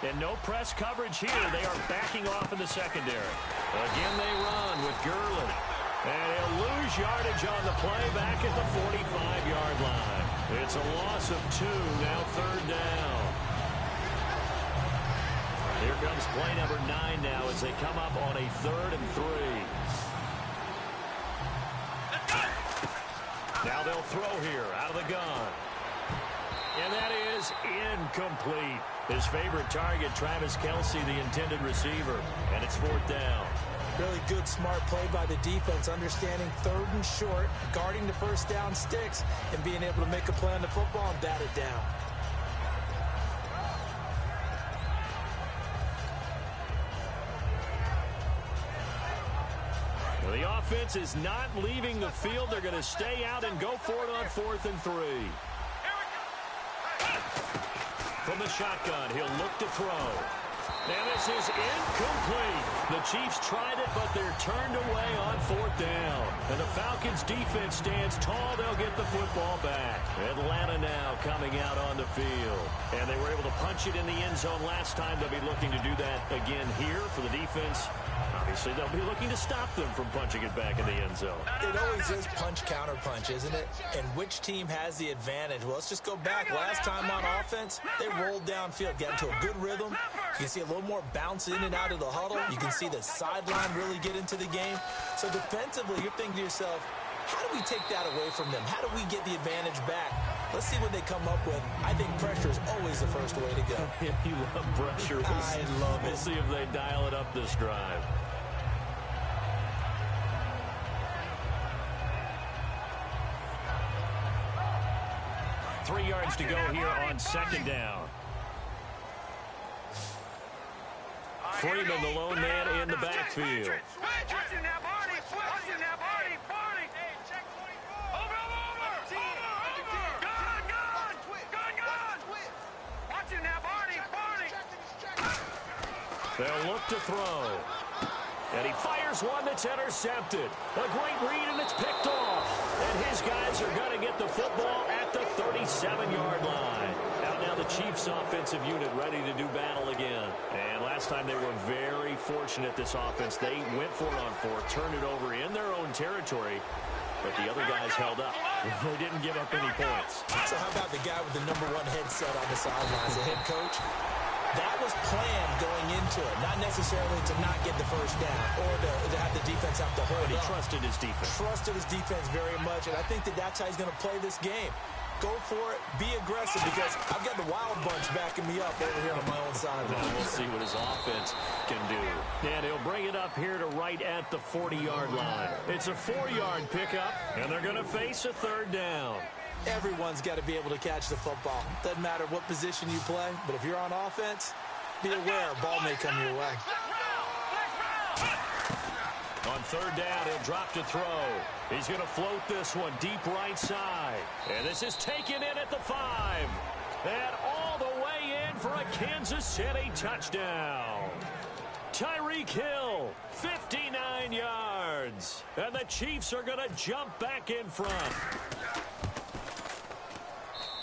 And no press coverage here. They are backing off in the secondary. Again, they run with Gurley. And he'll lose yardage on the play back at the 45-yard line. It's a loss of 2, now third down. Here comes play number 9 now as they come up on a 3rd and 3. Now they'll throw here out of the gun. And that is incomplete. His favorite target, Travis Kelce, the intended receiver. And it's 4th down. Really good, smart play by the defense, understanding 3rd and short, guarding the first down sticks, and being able to make a play on the football and bat it down. Well, the offense is not leaving the field. They're going to stay out and go for it on 4th and 3. From the shotgun, he'll look to throw. And this is incomplete. The Chiefs tried it, but they're turned away on 4th down. And the Falcons' defense stands tall. They'll get the football back. Atlanta now coming out on the field. And they were able to punch it in the end zone last time. They'll be looking to do that again here for the defense. Obviously, they'll be looking to stop them from punching it back in the end zone. It always is punch-counter-punch, isn't it? And which team has the advantage? Well, let's just go back. Last time on offense, they rolled downfield, got into a good rhythm. You can see a little more bounce in and out of the huddle. You can see the sideline really get into the game. So defensively, you're thinking to yourself, how do we take that away from them? How do we get the advantage back? Let's see what they come up with. I think pressure is always the first way to go. You love pressure. I love it. We'll see if they dial it up this drive. Three yards to go here on second down. Freeman, the lone man in the backfield. Watching that body. Watching that body. Hey, check 24. Over. Gun. Watching that body. They'll look to throw. And he fires one that's intercepted. A great read, and it's picked off. And his guys are going to get the football at the 37-yard line. Out now the Chiefs' offensive unit ready to do battle again. And last time they were very fortunate, this offense. They went for it on 4th, turned it over in their own territory. But the other guys held up. They didn't give up any points. So how about the guy with the number 1 headset on the sidelines, the head coach? That was planned going into it, not necessarily to not get the first down or to have the defense have to hold But he up. trusted his defense. Trusted his defense very much, and I think that's how he's going to play this game. Go for it, be aggressive, because I've got the wild bunch backing me up over here on my own side. Now we'll see what his offense can do. And he'll bring it up here to right at the 40-yard line. It's a 4-yard pickup, and they're going to face a third down. Everyone's got to be able to catch the football. Doesn't matter what position you play, but if you're on offense, be aware a ball may come your way. On third down, he'll drop to throw. He's going to float this one deep right side. And this is taken in at the 5. And all the way in for a Kansas City touchdown. Tyreek Hill, 59 yards. And the Chiefs are going to jump back in front.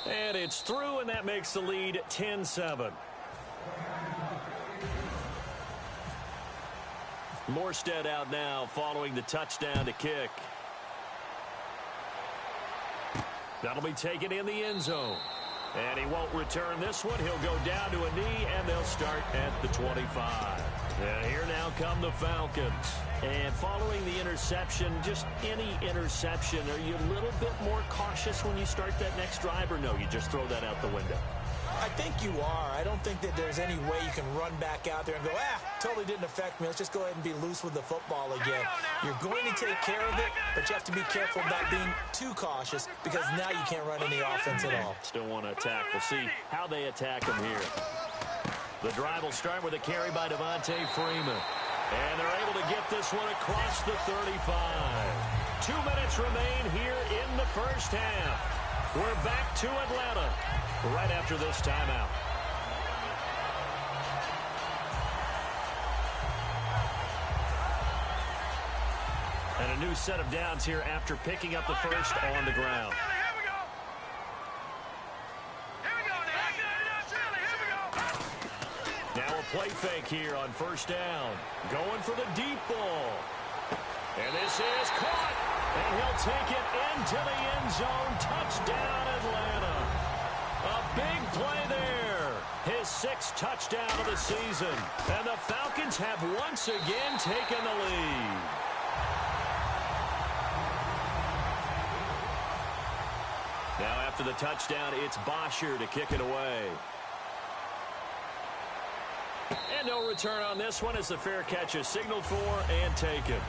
And it's through, and that makes the lead 10-7. Morstead out now following the touchdown to kick. That'll be taken in the end zone. And he won't return this one. He'll go down to a knee, and they'll start at the 25. And here now come the Falcons. And following the interception, just any interception, are you a little bit more cautious when you start that next drive, or no, you just throw that out the window? I think you are. I don't think that there's any way you can run back out there and go, totally didn't affect me. Let's just go ahead and be loose with the football again. You're going to take care of it, but you have to be careful about being too cautious because now you can't run any offense at all. Still want to attack. We'll see how they attack him here. The drive will start with a carry by Devontae Freeman. And they're able to get this one across the 35. 2 minutes remain here in the first half. We're back to Atlanta right after this timeout. And a new set of downs here after picking up the first on the ground. Now a play fake here on first down. Going for the deep ball. And this is caught. And he'll take it into the end zone. Touchdown, Atlanta. A big play there. His 6th touchdown of the season. And the Falcons have once again taken the lead. Now after the touchdown, it's Bosher to kick it away. And no return on this one as the fair catch is signaled for and taken.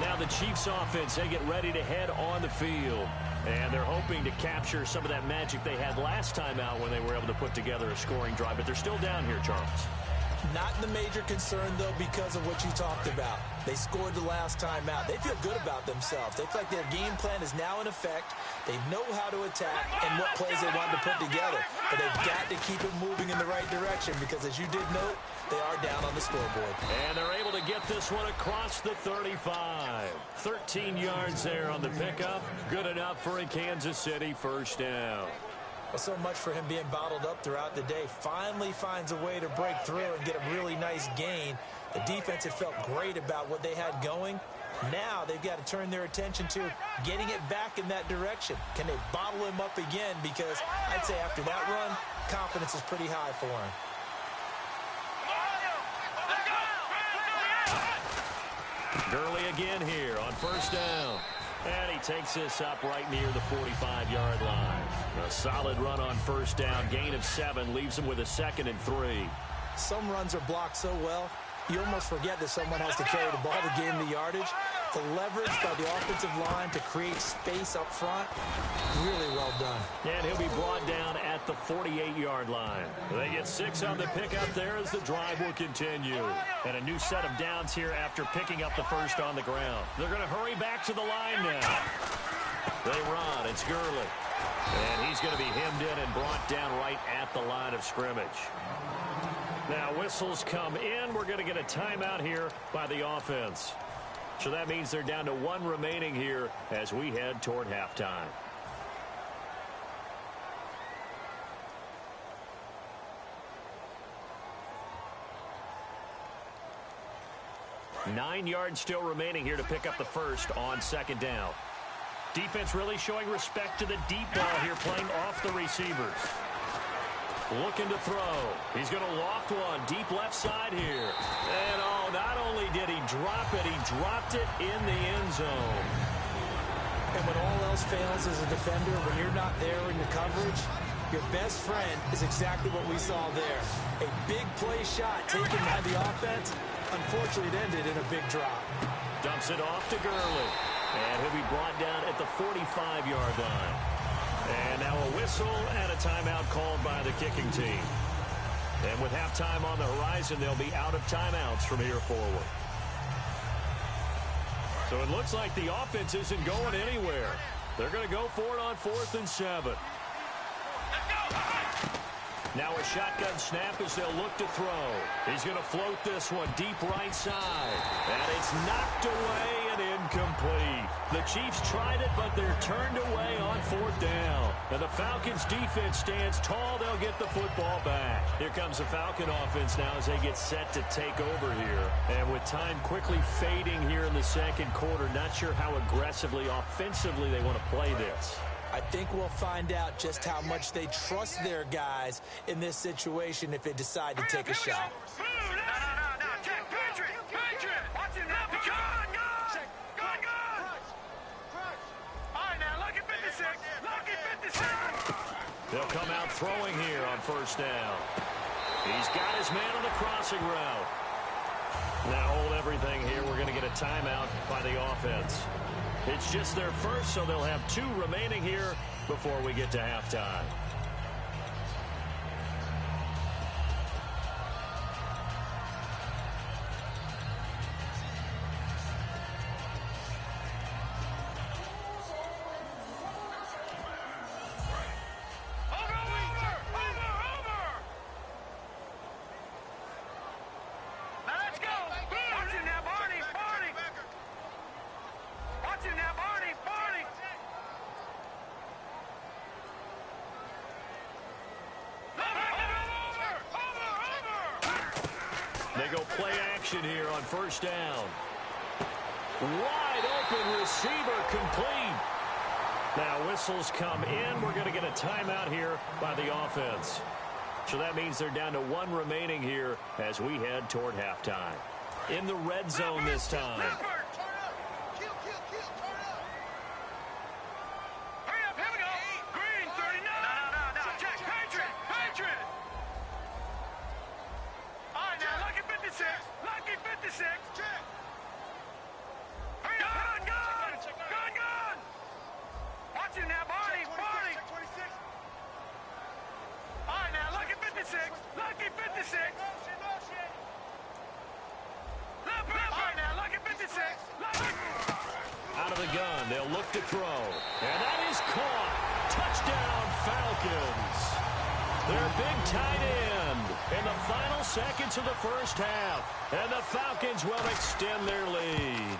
Now the Chiefs offense, they get ready to head on the field. And they're hoping to capture some of that magic they had last time out when they were able to put together a scoring drive. But they're still down here, Charles. Not the major concern, though, because of what you talked about. They scored the last time out. They feel good about themselves. They feel like their game plan is now in effect. They know how to attack and what plays they want to put together. But they've got to keep it moving in the right direction because, as you did note, they are down on the scoreboard. And they're able to get this one across the 35. 13 yards there on the pickup. Good enough for a Kansas City first down. Well, so much for him being bottled up throughout the day. Finally finds a way to break through and get a really nice gain. The defense had felt great about what they had going. Now they've got to turn their attention to getting it back in that direction. Can they bottle him up again? Because I'd say after that run, confidence is pretty high for him. Gurley again here on first down. And he takes this up right near the 45-yard line. A solid run on first down. Gain of 7 leaves him with a 2nd and 3. Some runs are blocked so well, you almost forget that someone has to carry the ball to gain the yardage. The leverage by the offensive line to create space up front, really well done. And he'll be brought down at the 48-yard line. They get 6 on the pickup there as the drive will continue. And a new set of downs here after picking up the first on the ground. They're going to hurry back to the line now. They run. It's Gurley. And he's going to be hemmed in and brought down right at the line of scrimmage. Now whistles come in. We're going to get a timeout here by the offense. So that means they're down to 1 remaining here as we head toward halftime. Nine yards still remaining here to pick up the first on second down. Defense really showing respect to the deep ball here, playing off the receivers. Looking to throw. He's going to loft one deep left side here. And not only did he drop it, he dropped it in the end zone. And when all else fails as a defender, when you're not there in the coverage, your best friend is exactly what we saw there. A big play shot taken by the offense. Unfortunately, it ended in a big drop. Dumps it off to Gurley. And he'll be brought down at the 45-yard line. And now a whistle and a timeout called by the kicking team. And with halftime on the horizon, they'll be out of timeouts from here forward. So it looks like the offense isn't going anywhere. They're going to go for it on 4th and 7. Now a shotgun snap as they'll look to throw. He's going to float this one deep right side. And it's knocked away and incomplete. The Chiefs tried it, but they're turned away on 4th down. And the Falcons defense stands tall. They'll get the football back. Here comes the Falcon offense now as they get set to take over here. And with time quickly fading here in the second quarter, not sure how aggressively, offensively they want to play this. I think we'll find out just how much they trust their guys in this situation if they decide to take a shot. No. Check. Patriot. Watch him now. Gun. All right, now, lucky 56. They'll come out throwing here on first down. He's got his man on the crossing route. Now hold everything here. We're going to get a timeout by the offense. It's just their first, so they'll have 2 remaining here before we get to halftime. They go play action here on first down. Wide open receiver complete. Now whistles come in. We're going to get a timeout here by the offense. So that means they're down to 1 remaining here as we head toward halftime. In the red zone this time. Out of the gun, they'll look to throw. And that is caught. Touchdown, Falcons. Their big tight end in the final seconds of the first half. And the Falcons will extend their lead.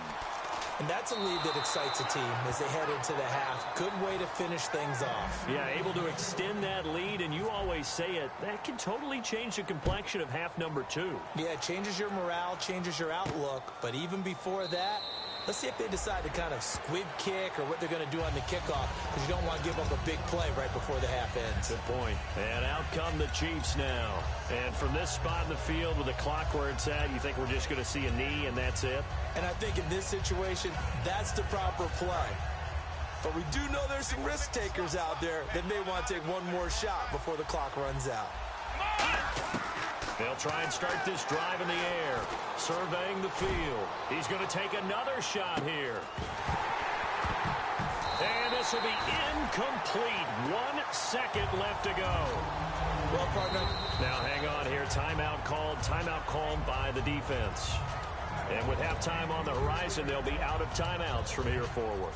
And that's a lead that excites a team as they head into the half. Good way to finish things off. Yeah, able to extend that lead, and you always say it, that can totally change the complexion of half number 2. Yeah, it changes your morale, changes your outlook. But even before that, let's see if they decide to kind of squib kick or what they're going to do on the kickoff, because you don't want to give up a big play right before the half ends. Good point. And out come the Chiefs now. And from this spot in the field with the clock where it's at, you think we're just going to see a knee and that's it? And I think in this situation, that's the proper play. But we do know there's some risk takers out there that may want to take one more shot before the clock runs out. They'll try and start this drive in the air, surveying the field. He's going to take another shot here. And this will be incomplete. 1 second left to go. Well, partner. Now, hang on here. Timeout called by the defense. And with halftime on the horizon, they'll be out of timeouts from here forward.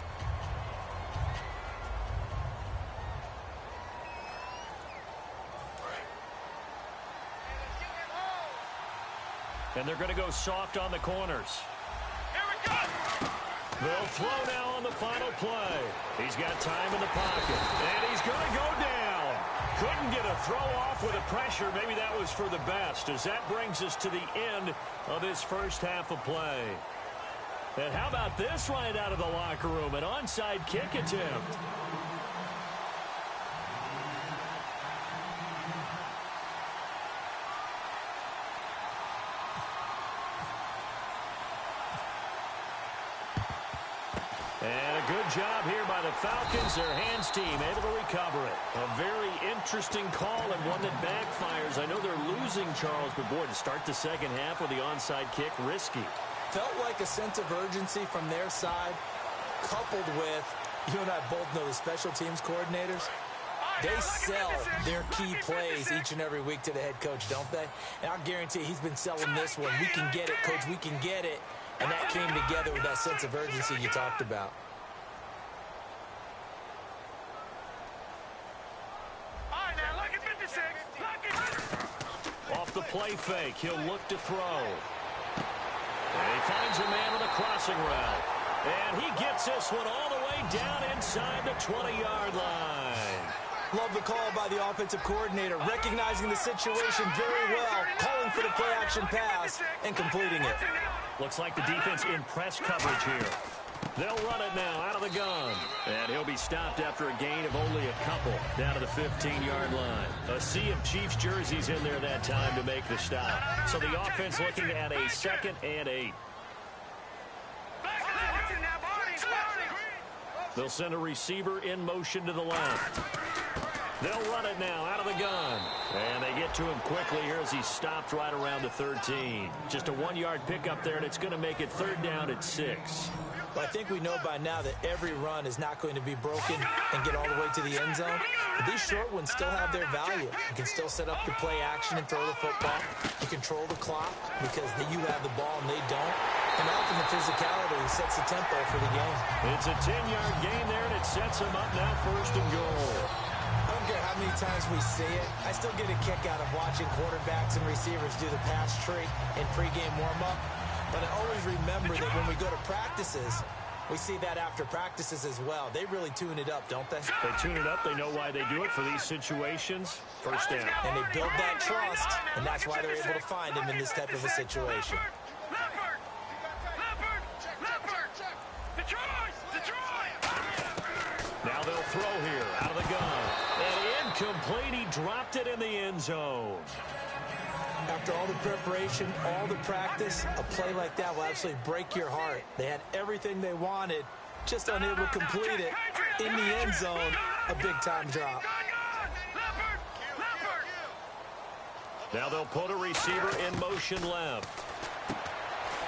And they're going to go soft on the corners. Here we go. They'll throw now on the final play. He's got time in the pocket. And he's going to go down. Couldn't get a throw off with the pressure. Maybe that was for the best, as that brings us to the end of this first half of play. And how about this right out of the locker room? An onside kick attempt. And a good job here by the Falcons. Their hands team able to recover it. A very interesting call and one that backfires. I know they're losing, Charles, but boy, to start the second half with the onside kick, risky. Felt like a sense of urgency from their side, coupled with, you and I both know the special teams coordinators. They sell their key plays each and every week to the head coach, don't they? And I'll guarantee he's been selling this one. We can get it, coach, we can get it. And that came together with that sense of urgency you talked about. All right, now, lucky 56. Off the play fake, he'll look to throw. And he finds a man on the crossing route. And he gets this one all the way down inside the 20-yard line. Love the call by the offensive coordinator, recognizing the situation very well, calling for the play-action pass, and completing it. Looks like the defense in press coverage here. They'll run it now out of the gun. And he'll be stopped after a gain of only a couple down to the 15-yard line. A sea of Chiefs jerseys in there that time to make the stop. So the offense looking at a 2nd and 8. They'll send a receiver in motion to the left. They'll run it now out of the gun. And they get to him quickly here as he's stopped right around the 13. Just a 1-yard pickup there, and it's going to make it 3rd down at 6. Well, I think we know by now that every run is not going to be broken and get all the way to the end zone. But these short ones still have their value. You can still set up your play action and throw the football. You control the clock because you have the ball and they don't. And often the physicality sets the tempo for the game. It's a 10-yard gain there, and it sets them up now 1st and goal. I don't care how many times we see it. I still get a kick out of watching quarterbacks and receivers do the pass trick in pregame warm-up. But I always remember that when we go to practices, we see that after practices as well. They really tune it up, don't they? They tune it up. They know why they do it for these situations. 1st down. And they build that trust, and that's why they're able to find him in this type of a situation. Now they'll throw here out of the gun. And incomplete. He dropped it in the end zone. After all the preparation, all the practice, a play like that will absolutely break your heart. They had everything they wanted, just unable to complete it. In the end zone, a big-time drop. Now they'll put a receiver in motion left.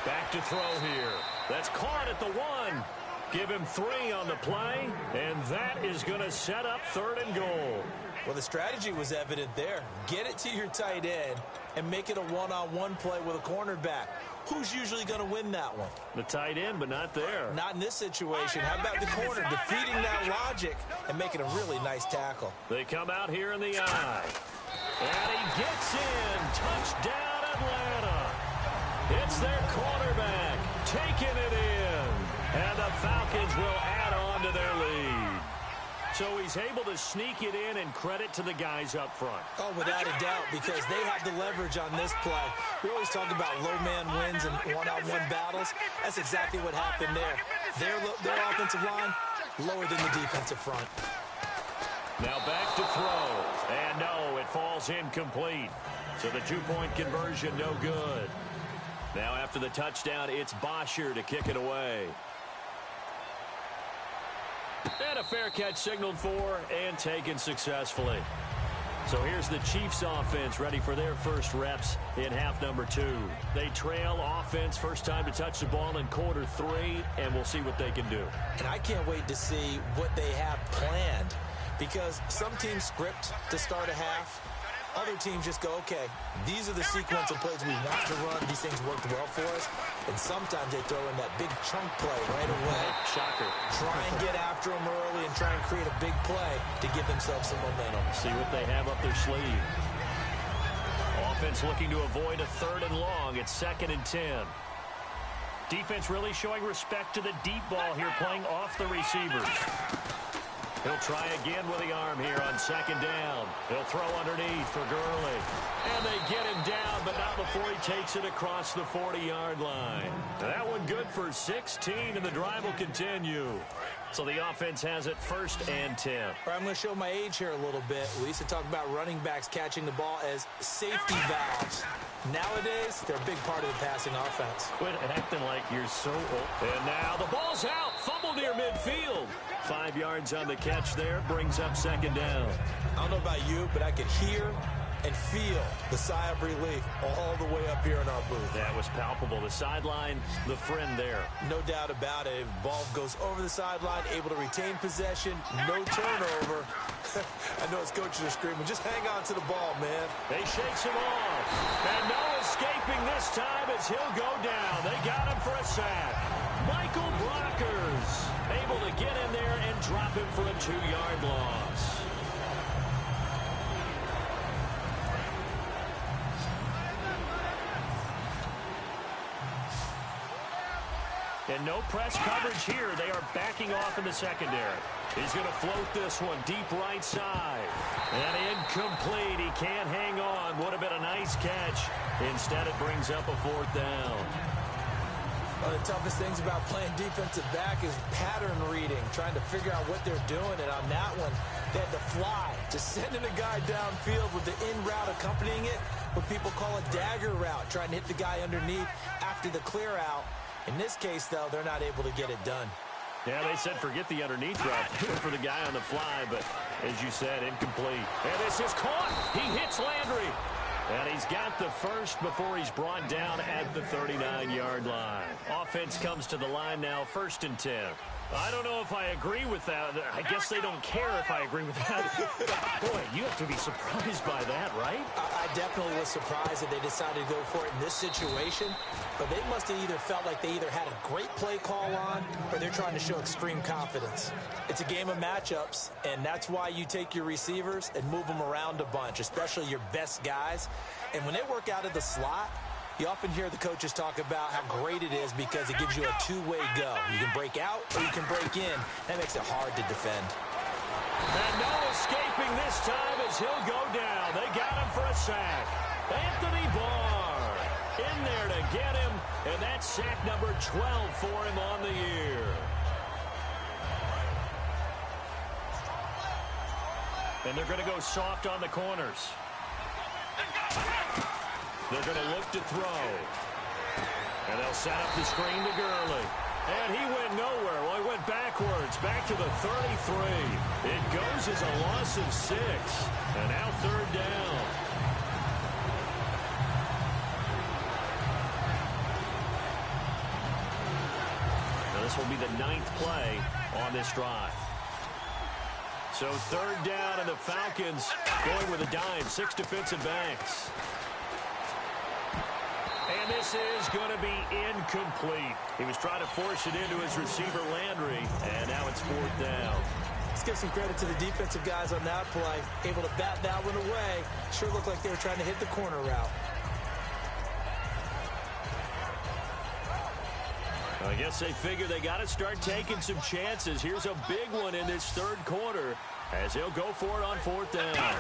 Back to throw here. That's caught at the 1. Give him 3 on the play, and that is going to set up 3rd and goal. Well, the strategy was evident there. Get it to your tight end and make it a one-on-one play with a cornerback. Who's usually going to win that one? The tight end, but not there. Not in this situation. How about the corner defeating that logic and making a really nice tackle? They come out here in the eye. And he gets in. Touchdown, Atlanta. It's their quarterback taking it in. And the Falcons will add on to their lead. So he's able to sneak it in, and credit to the guys up front. Oh, without a doubt, because they have the leverage on this play. We always talk about low man wins and one-on-one battles. That's exactly what happened there. Their offensive line lower than the defensive front. Now back to throw. And no, it falls incomplete. So the 2-point conversion, no good. Now after the touchdown, it's Bosher to kick it away. And a fair catch signaled for and taken successfully. So here's the Chiefs offense ready for their first reps in half number 2. They trail offense, first time to touch the ball in quarter 3, and we'll see what they can do. And I can't wait to see what they have planned, because some teams script to start a half. Other teams just go, okay, these are the sequence of plays we want to run. These things worked well for us. And sometimes they throw in that big chunk play right away. Shocker. Try and get after them early and try and create a big play to give themselves some momentum. See what they have up their sleeve. Offense looking to avoid a 3rd and long. It's 2nd and 10. Defense really showing respect to the deep ball here, playing off the receivers. He'll try again with the arm here on 2nd down. He'll throw underneath for Gurley. And they get him down, but not before he takes it across the 40-yard line. That one good for 16, and the drive will continue. So the offense has it 1st and 10. All right, I'm going to show my age here a little bit. We used to talk about running backs catching the ball as safety valves. Nowadays, they're a big part of the passing offense. Quit acting like you're so old. And now the ball's out. Fumble near midfield. 5 yards on the catch there. Brings up 2nd down. I don't know about you, but I could hear and feel the sigh of relief all the way up here in our booth. That was palpable. The sideline, the friend there. No doubt about it. Ball goes over the sideline, able to retain possession, no turnover. I know his coaches are screaming, just hang on to the ball, man. They shakes him off. And no escaping this time as he'll go down. They got him for a sack. Michael Brockers able to get in there and drop him for a 2-yard loss. And no press coverage here. They are backing off in the secondary. He's going to float this one deep right side. And incomplete. He can't hang on. Would have been a nice catch. Instead, it brings up a 4th down. One of the toughest things about playing defensive back is pattern reading, trying to figure out what they're doing. And on that one, they had to fly, just sending a guy downfield with the in route accompanying it, what people call a dagger route, trying to hit the guy underneath after the clear out. In this case, though, they're not able to get it done. Yeah, they said forget the underneath route. For the guy on the fly, but as you said, incomplete. And this is caught. He hits Landry. And he's got the first before he's brought down at the 39-yard line. Offense comes to the line now, 1st and 10. I don't know if I agree with that. I guess they don't care if I agree with that. Boy, you have to be surprised by that, right? I definitely was surprised that they decided to go for it in this situation. But they must have either felt like they either had a great play call on or they're trying to show extreme confidence. It's a game of matchups, and that's why you take your receivers and move them around a bunch, especially your best guys. And when they work out of the slot, you often hear the coaches talk about how great it is because it gives you a two-way go. You can break out or you can break in. That makes it hard to defend. And no escaping this time as he'll go down. They got him for a sack. Anthony Barr in there to get him, and that's sack number 12 for him on the year. And they're going to go soft on the corners. They're going to look to throw. And they'll set up the screen to Gurley. And he went nowhere. Well, he went backwards, back to the 33. It goes as a loss of 6. And now 3rd down. Now this will be the 9th play on this drive. So 3rd down, and the Falcons going with a dime. 6 defensive backs. And this is going to be incomplete. He was trying to force it into his receiver, Landry, and now it's 4th down. Let's give some credit to the defensive guys on that play. Able to bat that one away. Sure looked like they were trying to hit the corner route. I guess they figure they got to start taking some chances. Here's a big one in this 3rd quarter as he'll go for it on 4th down.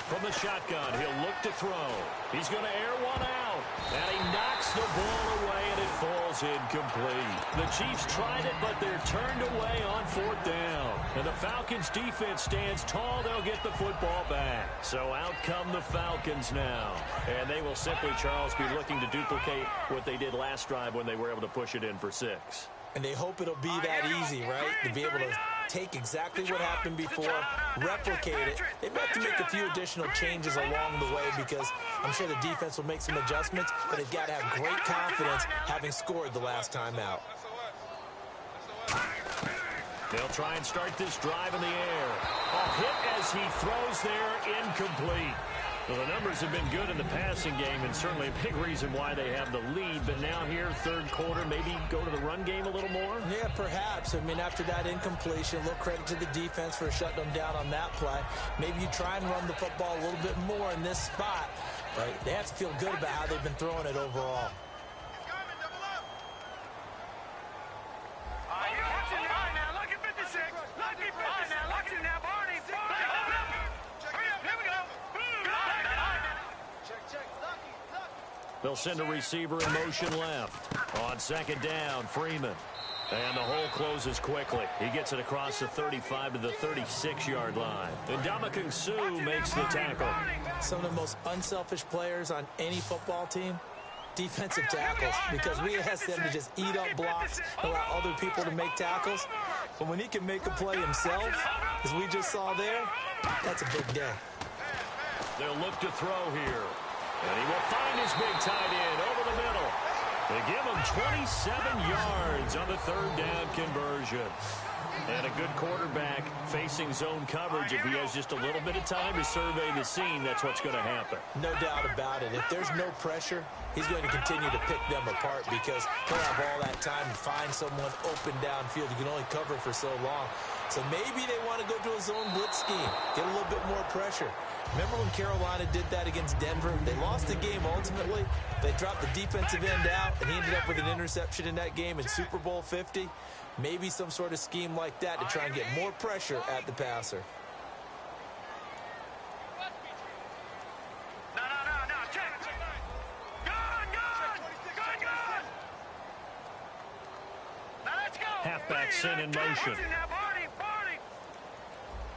From the shotgun, he'll look to throw. He's going to air one out. And he knocks the ball away, and it falls incomplete. The Chiefs tried it, but they're turned away on 4th down. And the Falcons' defense stands tall. They'll get the football back. So out come the Falcons now. And they will simply, Charles, be looking to duplicate what they did last drive when they were able to push it in for 6. And they hope it'll be that easy, right? To be able to take exactly what happened before, replicate it. They may have to make a few additional changes along the way because I'm sure the defense will make some adjustments, but they've got to have great confidence having scored the last time out. They'll try and start this drive in the air. A hit as he throws there, incomplete. Well, the numbers have been good in the passing game, and certainly a big reason why they have the lead. But now here, 3rd quarter, maybe go to the run game a little more? Yeah, perhaps. I mean, after that incompletion, a little credit to the defense for shutting them down on that play. Maybe you try and run the football a little bit more in this spot. But they have to feel good about how they've been throwing it overall. They'll send a receiver in motion left. On 2nd down, Freeman. And the hole closes quickly. He gets it across the 35 to the 36-yard line. And Ndamukong Suh makes the tackle. Some of the most unselfish players on any football team, defensive tackles, because we ask them to just eat up blocks, allow other people to make tackles. But when he can make a play himself, as we just saw there, that's a big day. They'll look to throw here. And he will find his big tight end over the middle. They give him 27 yards on the 3rd down conversion. And a good quarterback facing zone coverage. If he has just a little bit of time to survey the scene, that's what's going to happen. No doubt about it. If there's no pressure, he's going to continue to pick them apart because he'll have all that time to find someone open downfield. You can only cover for so long. So maybe they want to go to a zone blitz scheme, get a little bit more pressure. Remember when Carolina did that against Denver? They lost the game ultimately. They dropped the defensive end out, and he ended up with an interception in that game in Super Bowl 50. Maybe some sort of scheme like that to try and get more pressure at the passer. No, check. Gun. halfbacks in motion. Watch it now, Barney. Barney.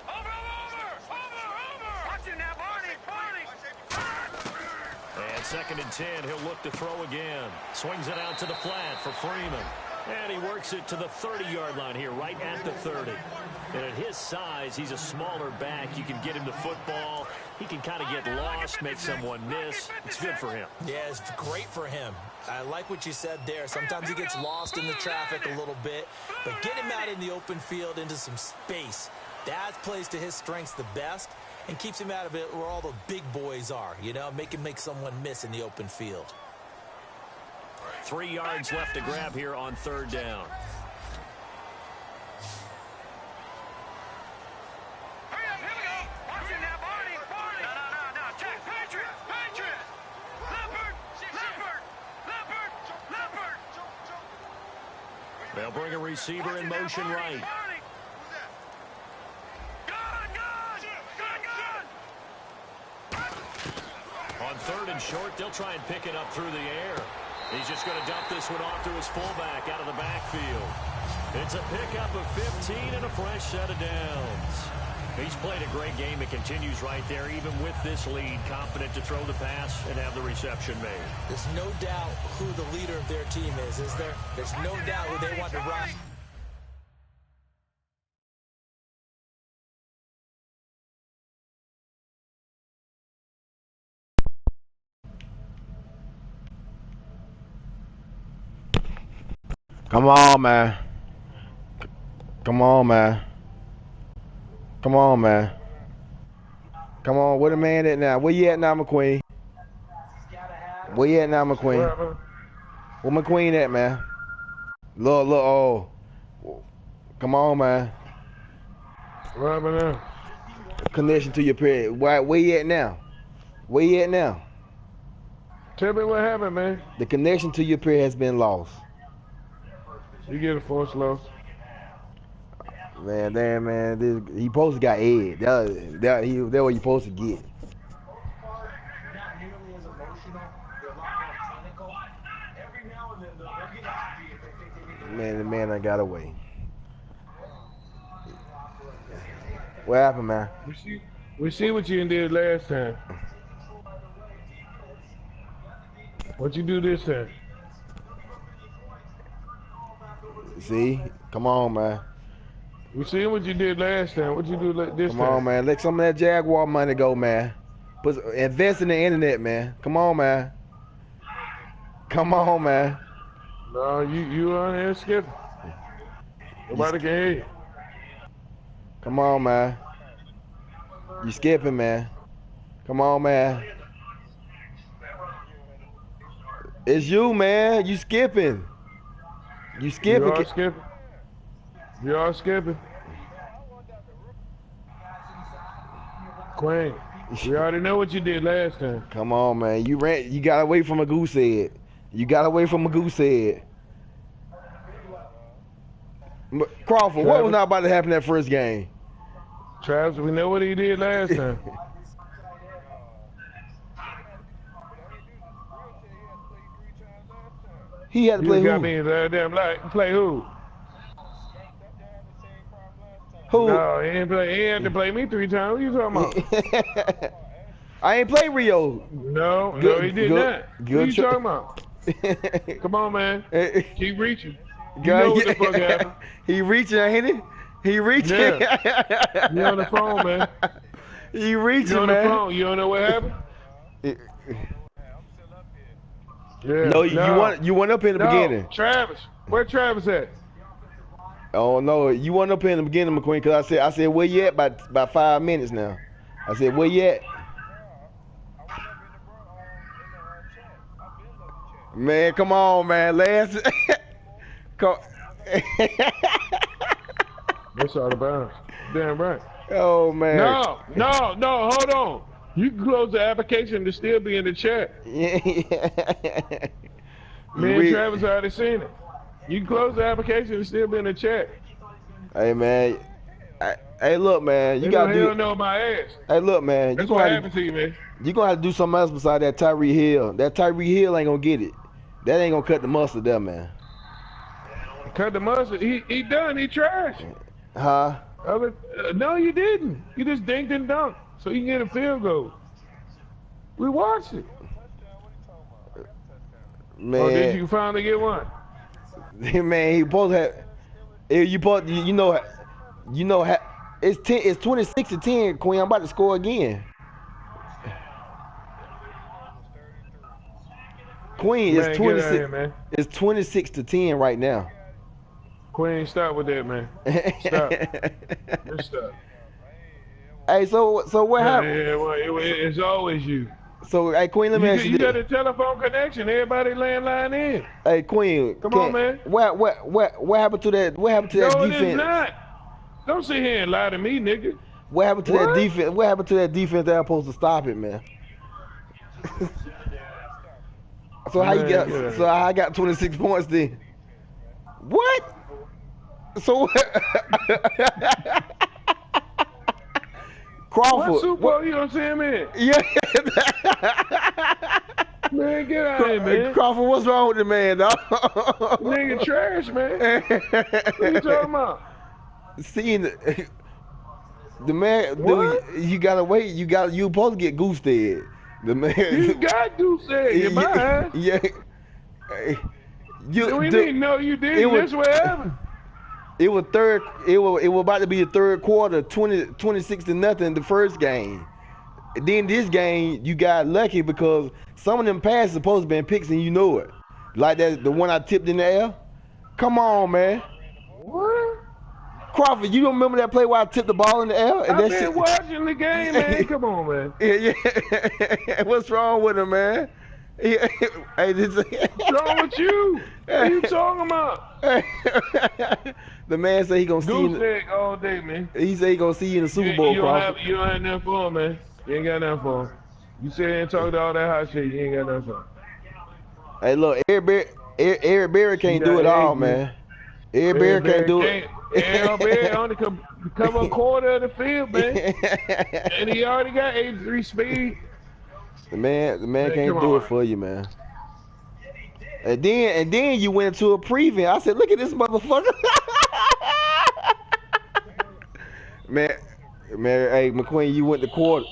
Over. Watch it now, Barney. And 2nd and 10, he'll look to throw again. Swings it out to the flat for Freeman. And he works it to the 30-yard line here, right at the 30. And at his size, he's a smaller back. You can get him the football. He can kind of get lost, make someone miss. It's good for him. Yeah, it's great for him. I like what you said there. Sometimes he gets lost in the traffic a little bit, but get him out in the open field into some space. That plays to his strengths the best and keeps him out of it where all the big boys are, you know, make him make someone miss in the open field. 3 yards left to grab here on 3rd down. Hurry up, here we go. Watch it now, Barney. No. Check. Patriot. Leopard. They'll bring a receiver in motion right. On 3rd and short, they'll try and pick it up through the air. He's just going to dump this one off to his fullback out of the backfield. It's a pickup of 15 and a fresh set of downs. He's played a great game. It continues right there, even with this lead, confident to throw the pass and have the reception made. There's no doubt who the leader of their team is there? There's no doubt who they want to run. Come on, man. Come on, where the man at now? Where you at now, McQueen? Where you at now, McQueen? Where McQueen at, man? Look, oh. Come on, man. What happened now? Connection to your prayer. Where you at now? Tell me what happened, man. The connection to your prayer has been lost. You get a force loss. Man, damn, man. He supposed to got Ed. That what you supposed to get. Man, the man done got away. What happened, man? We see what you did last time. What you do this time? See? Come on, man. We see what you did last time. What you do this time? Come on, man. Let some of that Jaguar money go, man. Invest in the internet, man. Come on, man. No, you on there skipping. Nobody can hear you. Come on, man. You skipping, man. Come on, man. It's you, man. You skipping. You are skipping. Queen, we already know what you did last time. Come on, man. You got away from a goose egg. Crawford, what was not about to happen that first game? Travis, we know what he did last time. He had to play who? Got me damn like play who? Who? No, he had to play me 3 times. What are you talking about? I ain't play Rio. No, he did not. What are you talking about? Come on, man. Keep reaching. You know what the fuck happened. He reaching, ain't he? He reaching. Yeah. You on the phone, man. He reaching, you on man. The phone. You don't know what happened? Yeah. No, you went up in the beginning. Travis. Where Travis at? Oh no, you went up in the beginning, McQueen, because I said where you at by 5 minutes now. I said where you at? Man, come on, man. That's out of bounds. Damn right. Oh man. No, hold on. You can close the application to still be in the chat. Yeah. Me and Travis already seen it. You can close the application and still be in the chat. Hey man. Hey look, man. You gotta don't know my ass. Hey look, man. That's what happened to you, man. You gonna have to do something else besides that Tyreek Hill. That Tyreek Hill ain't gonna get it. That ain't gonna cut the mustard there, man. Cut the mustard. He done. He trashed. Huh? No, you didn't. You just dinked and dunked so you can get a field goal. We watched it. Man. Oh, did you finally get one? Man, he both had. You know, it's 26-10, Queen. I'm about to score again. Queen, Man, it's 26. here, man. It's 26-10 right now. Queen, stop with that, man. Stop. Just stop. Hey, so what happened? Yeah, well, it's always you. So, hey, Queen, let me ask you You this. got a telephone connection. Everybody landline in. Hey, Queen, Come on, man. What happened to that? What happened to that No, defense? it is not. Don't sit here and lie to me, nigga. What happened to that defense? What happened to that defense that was supposed to stop it, man? So how you got? So I got 26 points then. What? So Crawford. What Super Bowl you gonna see him in? Yeah. Man, get out of here, man. Crawford, what's wrong with the man, dog? Nigga trash, man. What you talking about? Seeing the man, dude, you gotta wait. You supposed to get goose dead. The man. You got goose dead. You behind. Yeah. We didn't know you did this whatever. It was third. It was about to be the third quarter, 26-0 the first game. Then this game, you got lucky because some of them passes supposed to be picks and you know it. Like that, the one I tipped in the air. Come on, man. What? Crawford, you don't remember that play where I tipped the ball in the air? And I've been watching the game, man. Come on, man. Yeah. What's wrong with him, man? Hey, what's wrong with you? What are you talking about? The man said he gonna see you all day, man. He said he gonna see you in the Super Bowl. You don't have nothing for him, man. You ain't got nothing for him. You sit here and talk all that hot shit. You ain't got nothing for him. Hey, look, Eric Berry can't do it all, man. Eric Berry can't do it. Eric Berry only cover a quarter of the field, man. And he already got 83 speed. The man can't do it for you, man. And then you went to a preview. I said, look at this motherfucker. man, hey, McQueen, you went to quarter.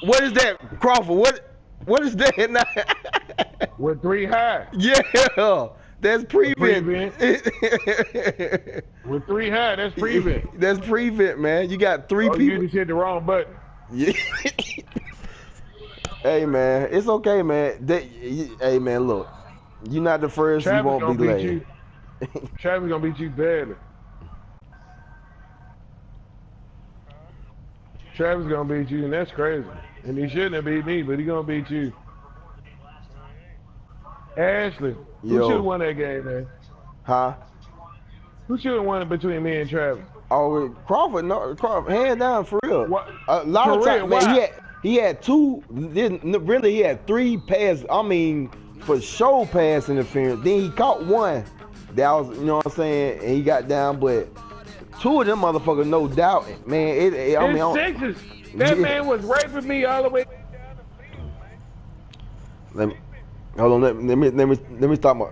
What is that, Crawford? What is that now? With 3 high. Yeah, that's prevent. With 3 high, that's prevent. That's prevent, man. You got 3 people. You just hit the wrong button. Yeah. Hey, man, it's okay, man. Hey, man, look, you're not the first. Travis you won't be late. Travis gonna beat you badly. Travis gonna beat you, and that's crazy. And he shouldn't have beat me, but he gonna beat you. Ashley, who should have won that game, man? Huh? Who should have won it between me and Travis? Oh, Crawford, no, Crawford, hands down, for real. What? A lot of times, man, he had 2. Really, he had 3 passes. I mean, for show pass interference. Then he caught one. That was, you know what I'm saying, and he got down. But 2 of them motherfuckers, no doubt, man. It's Texas. That man was raping me all the way. Hold on, let me stop my.